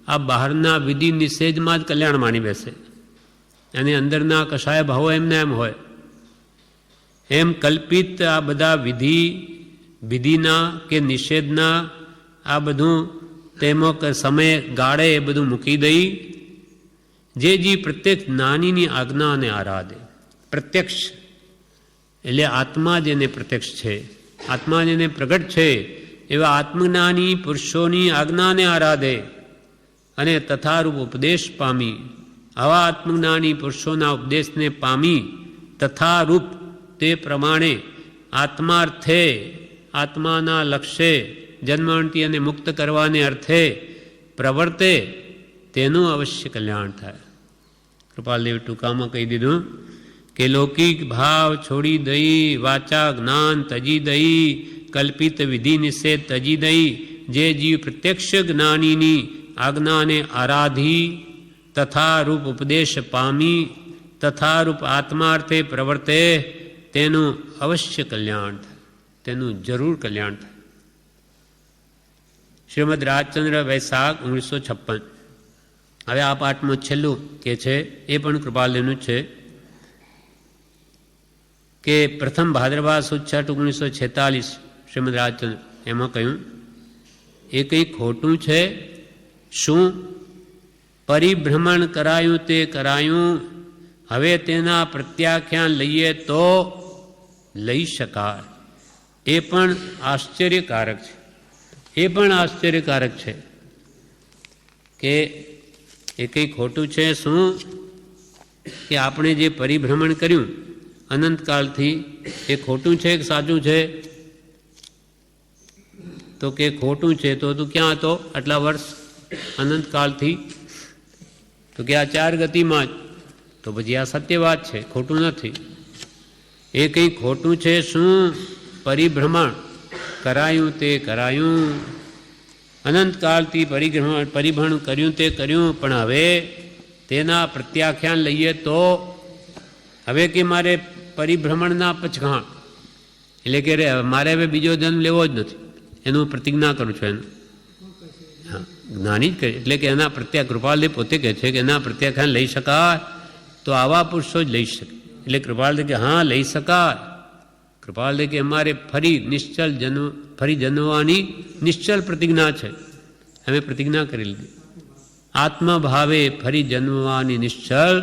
આ બહારના વિધિ નિષેધમાં જ કલ્યાણ માની બેસે, અને અંદરના કશાય ભાવો એમને એમ હોય. એમ કલ્પિત આ બધા વિધિના કે નિષેધના આ બધું તેમાં સમય ગાળે એ બધું મૂકી દઈ, જે પ્રત્યક્ષ જ્ઞાનીની આજ્ઞાને આરાધે. પ્રત્યક્ષ એટલે આત્મા જેને પ્રત્યક્ષ છે, આત્મા જેને પ્રગટ છે, એવા આત્મજ્ઞાની પુરુષોની આજ્ઞાને આરાધે અને તથારૂપ ઉપદેશ પામી. આવા આત્મજ્ઞાની પુરુષોના ઉપદેશને પામી તથારૂપ તે પ્રમાણે આત્માર્થે, આત્માના લક્ષ્ય જન્મણથી અને મુક્ત કરવાને અર્થે પ્રવર્તે, તેનું અવશ્ય કલ્યાણ થાય. કૃપાલદેવ ટૂંકામાં કહી દીધું કે લૌકિક ભાવ છોડી દઈ, વાચા જ્ઞાન તજી દઈ, કલ્પિત વિધિ નિષેધ તજી દઈ, જે જીવ પ્રત્યક્ષ જ્ઞાનીની આજ્ઞાને આરાધી, તથારૂપ ઉપદેશ પામી, તથારૂપ આત્માર્થે પ્રવર્તે, તેનું અવશ્ય કલ્યાણ થાય, તેનું જરૂર કલ્યાણ થાય. શ્રીમદ રાજચંદ્ર વૈશાખ 1956. હવે આ પાઠમાં છેલ્લું કે છે, એ પણ કૃપાલદેવનું છે કે પ્રથમ ભાદરવા સુદ 1946 શ્રીમદ રાજચંદ્ર, એમાં કહ્યું એ કંઈ ખોટું છે શું? પરિભ્રમણ કરાયું તે કરાયું, હવે તેના પ્રત્યાખ્યાન લઈએ તો લઈ શકાય. એ પણ આશ્ચર્યકારક છે. એ પણ આશ્ચર્યકારક છે કે એ કંઈ ખોટું છે શું? કે આપણે જે પરિભ્રમણ કર્યું અનંતકાળથી, એ ખોટું છે કે સાચું છે? તો કે ખોટું છે. તો તું ક્યાં હતો આટલા વર્ષ અનંતકાળથી? તો કે આ 4 ગતિમાં જ. તો પછી આ સત્ય વાત છે, ખોટું નથી. એ કંઈ ખોટું છે શું? પરિભ્રમણ કરાયું તે કરાયું, અનંતકાળથી પરિભ્રમણ કર્યું તે કર્યું, પણ હવે તેના પ્રત્યાખ્યાન લઈએ તો, હવે કે મારે પરિભ્રમણના પછઘાણ, એટલે કે મારે હવે બીજો જન્મ લેવો જ નથી, એનું પ્રતિજ્ઞા કરું છું. એનું હા, જ્ઞાની જ કહે, એટલે કે એના કૃપાલદેવ પોતે કહે છે કે એના પ્રત્યાખ્યાન લઈ શકાય તો આવા પુરુષો જ લઈ શકે. એટલે કૃપાલદેવ કે હા લઈ શકાય, કૃપાલદેવ કે અમારે ફરી જન્મવાની નિશ્ચલ પ્રતિજ્ઞા છે, અમે પ્રતિજ્ઞા કરી લીધી. આત્મભાવે ફરી જન્મવાની નિશ્ચલ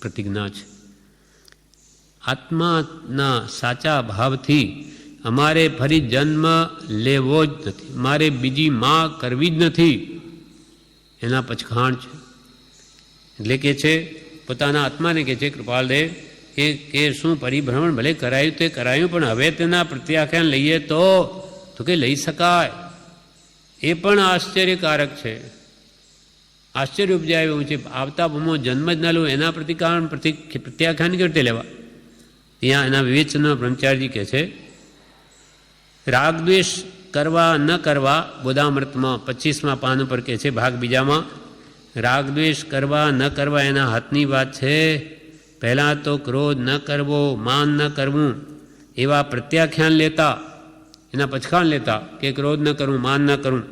પ્રતિજ્ઞા છે. આત્માના સાચા ભાવથી અમારે ફરી જન્મ લેવો જ નથી, મારે બીજી માં કરવી જ નથી, એના પચખાણ છે. એટલે કે છે પોતાના આત્માને કે છે કૃપાલદેવ કે શું પરિભ્રમણ ભલે કરાયું તે કરાયું, પણ હવે તેના પ્રત્યાખ્યાન લઈએ તો કે લઈ શકાય. એ પણ આશ્ચર્યકારક છે, આશ્ચર્ય ઉપજાય એવું છે. આવતા ભૂમો જન્મ જ ના લો એના પ્રત્યાખ્યાન કેવી રીતે લેવા? ત્યાં એના વિવેચનમાં બ્રહ્મચારીજી કહે છે રાગદ્વેષ કરવા ન કરવા, બોધામૃતમાં 25મા પાન ઉપર કહે છે ભાગ બીજામાં, રાગદ્વેષ કરવા ન કરવા એના હાથની વાત છે. પહેલાં તો ક્રોધ ન કરવો, માન ન કરવું એવા પ્રત્યાખ્યાન લેતા, એના પચખાણ લેતા કે ક્રોધ ન કરવું, માન ન કરવું.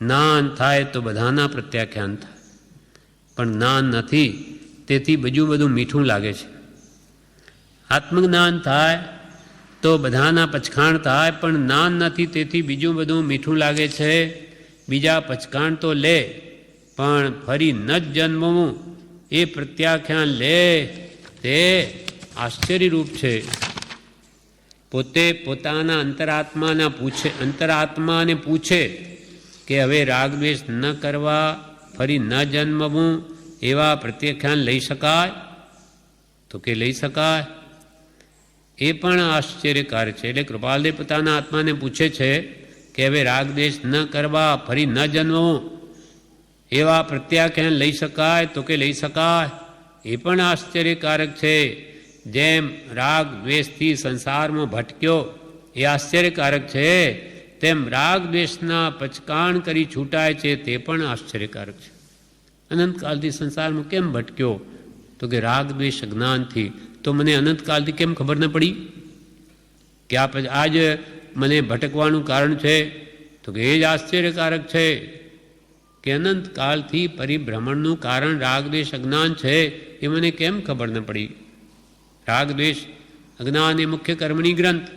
જ્ઞાન થાય તો બધાના પ્રત્યાખ્યાન થાય, પણ જ્ઞાન નથી તેથી બધું મીઠું લાગે છે. આત્મજ્ઞાન થાય તો બધાના પચખાણ થાય, પણ જ્ઞાન નથી તેથી બીજું બધું મીઠું લાગે છે. બીજા પચખાણ તો લે પણ ફરી ન જ જન્મવું એ પ્રત્યાખ્યાન લે તે આશ્ચર્યરૂપ છે. પોતે પોતાના અંતરાત્માને પૂછે કે હવે રાગદ્વેષ ન કરવા, ફરી ન જન્મવું એવા પ્રત્યાખ્યાન લઈ શકાય? તો કે લઈ શકાય. એ પણ આશ્ચર્યકારક છે. એટલે કૃપાલદેવ પોતાના આત્માને પૂછે છે કે હવે રાગદ્વેષ ન કરવા, ફરી ન જન્મવું એવા પ્રત્યાખ્યાન લઈ શકાય? તો કે લઈ શકાય. એ પણ આશ્ચર્યકારક છે. જેમ રાગ દ્વેષથી સંસારમાં ભટક્યો એ આશ્ચર્યકારક છે, તેમ રાગ દ્વેષના પચકાણ કરી છૂટાય છે તે પણ આશ્ચર્યકારક છે. અનંતકાલથી સંસારમાં કેમ ભટક્યો? તો કે રાગ દ્વેષ અજ્ઞાનથી. તો મને અનંતકાલથી કેમ ખબર ન પડી કે આજ મને ભટકવાનું કારણ છે? તો કે એ જ આશ્ચર્યકારક છે કે અનંતકાલથી પરિભ્રમણનું કારણ રાગદ્વેષ અજ્ઞાન છે એ મને કેમ ખબર ન પડી? રાગદ્વેષ અજ્ઞાન એ મુખ્ય કર્મણી ગ્રંથ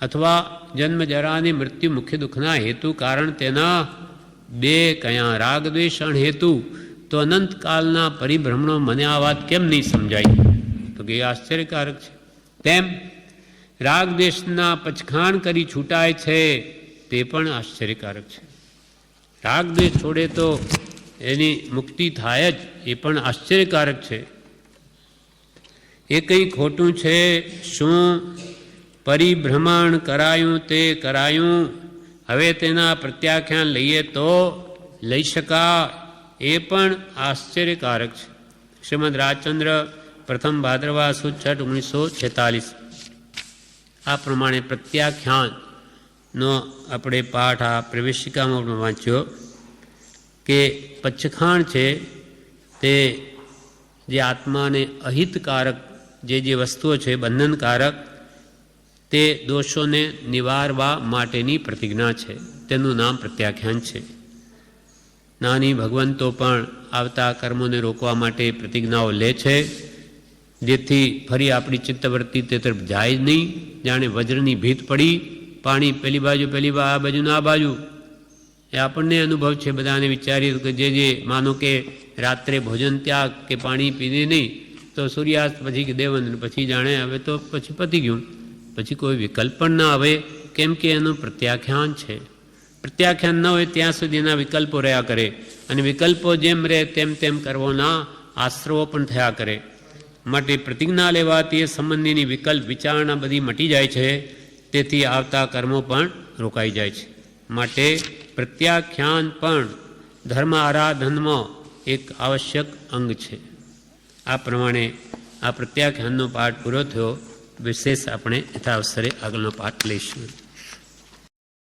અથવા જન્મ જરા અને મૃત્યુ મુખ્ય દુઃખના હેતુ કારણ તેના બે કયા? રાગદ્વેષ હેતુ. તો અનંતકાલના પરિભ્રમણો મને આ વાત કેમ નહીં સમજાય? તો કે એ આશ્ચર્યકારક છે. તેમ રાગદ્વેષના પચખાણ કરી છૂટાય છે તે પણ આશ્ચર્યકારક છે. રાગદ્વેષ છોડે તો એની મુક્તિ થાય જ, એ પણ આશ્ચર્યકારક છે. એ કંઈ ખોટું છે શું? પરિભ્રમણ કરાયું તે કરાયું, હવે તેના પ્રત્યાખ્યાન લઈએ તો લઈ શકાય. એ પણ આશ્ચર્યકારક છે. શ્રીમદ રાજચંદ્ર પ્રથમ ભાદ્રવા સુદ 1946. આ પ્રમાણે પ્રત્યાખ્યાનનો આપણે પાઠ આ પ્રવેશિકામાં વાંચ્યો કે પચખાણ છે તે જે આત્માને અહિતકારક જે વસ્તુઓ છે બંધનકારક, તે દોષોને નિવારવા માટેની પ્રતિજ્ઞા છે. તેનું નામ પ્રત્યાખ્યાન છે. નાની ભગવંતો પણ આવતા કર્મોને રોકવા માટે પ્રતિજ્ઞાઓ લે છે, જેથી ફરી આપણી ચિત્તવૃત્તિ તે તરફ જાય જ નહીં. જાણે વજ્રની ભીત પડી, પાણી પેલી બાજુ આ બાજુ આ બાજુ. એ આપણને અનુભવ છે બધાને. વિચારીએ કે જે માનો કે રાત્રે ભોજન ત્યાગ કે પાણી પીને નહીં, તો સૂર્યાસ્ત પછી કે દેવંદન પછી જાણે હવે તો પછી પતી ગયું, પછી કોઈ વિકલ્પ પણ ના આવે. કેમ કે એનું પ્રત્યાખ્યાન છે. પ્રત્યાખ્યાન ન હોય ત્યાં સુધી એના વિકલ્પો રહ્યા કરે, અને વિકલ્પો જેમ રહે તેમ કરવાના આશ્રવો પણ થયા કરે. માટે પ્રતિજ્ઞા લેવાથી એ સંબંધીની વિકલ્પ વિચારણા બધી મટી જાય છે, તેથી આવતા કર્મો પણ રોકાઈ જાય છે. માટે પ્રત્યાખ્યાન પણ ધર્મ આરાધનમાં એક આવશ્યક અંગ છે. આ પ્રમાણે આ પ્રત્યાખ્યાનનો પાઠ પૂરો થયો. વિશેષ આપણે યથાવસરે આગળનો પાઠ લઈશું.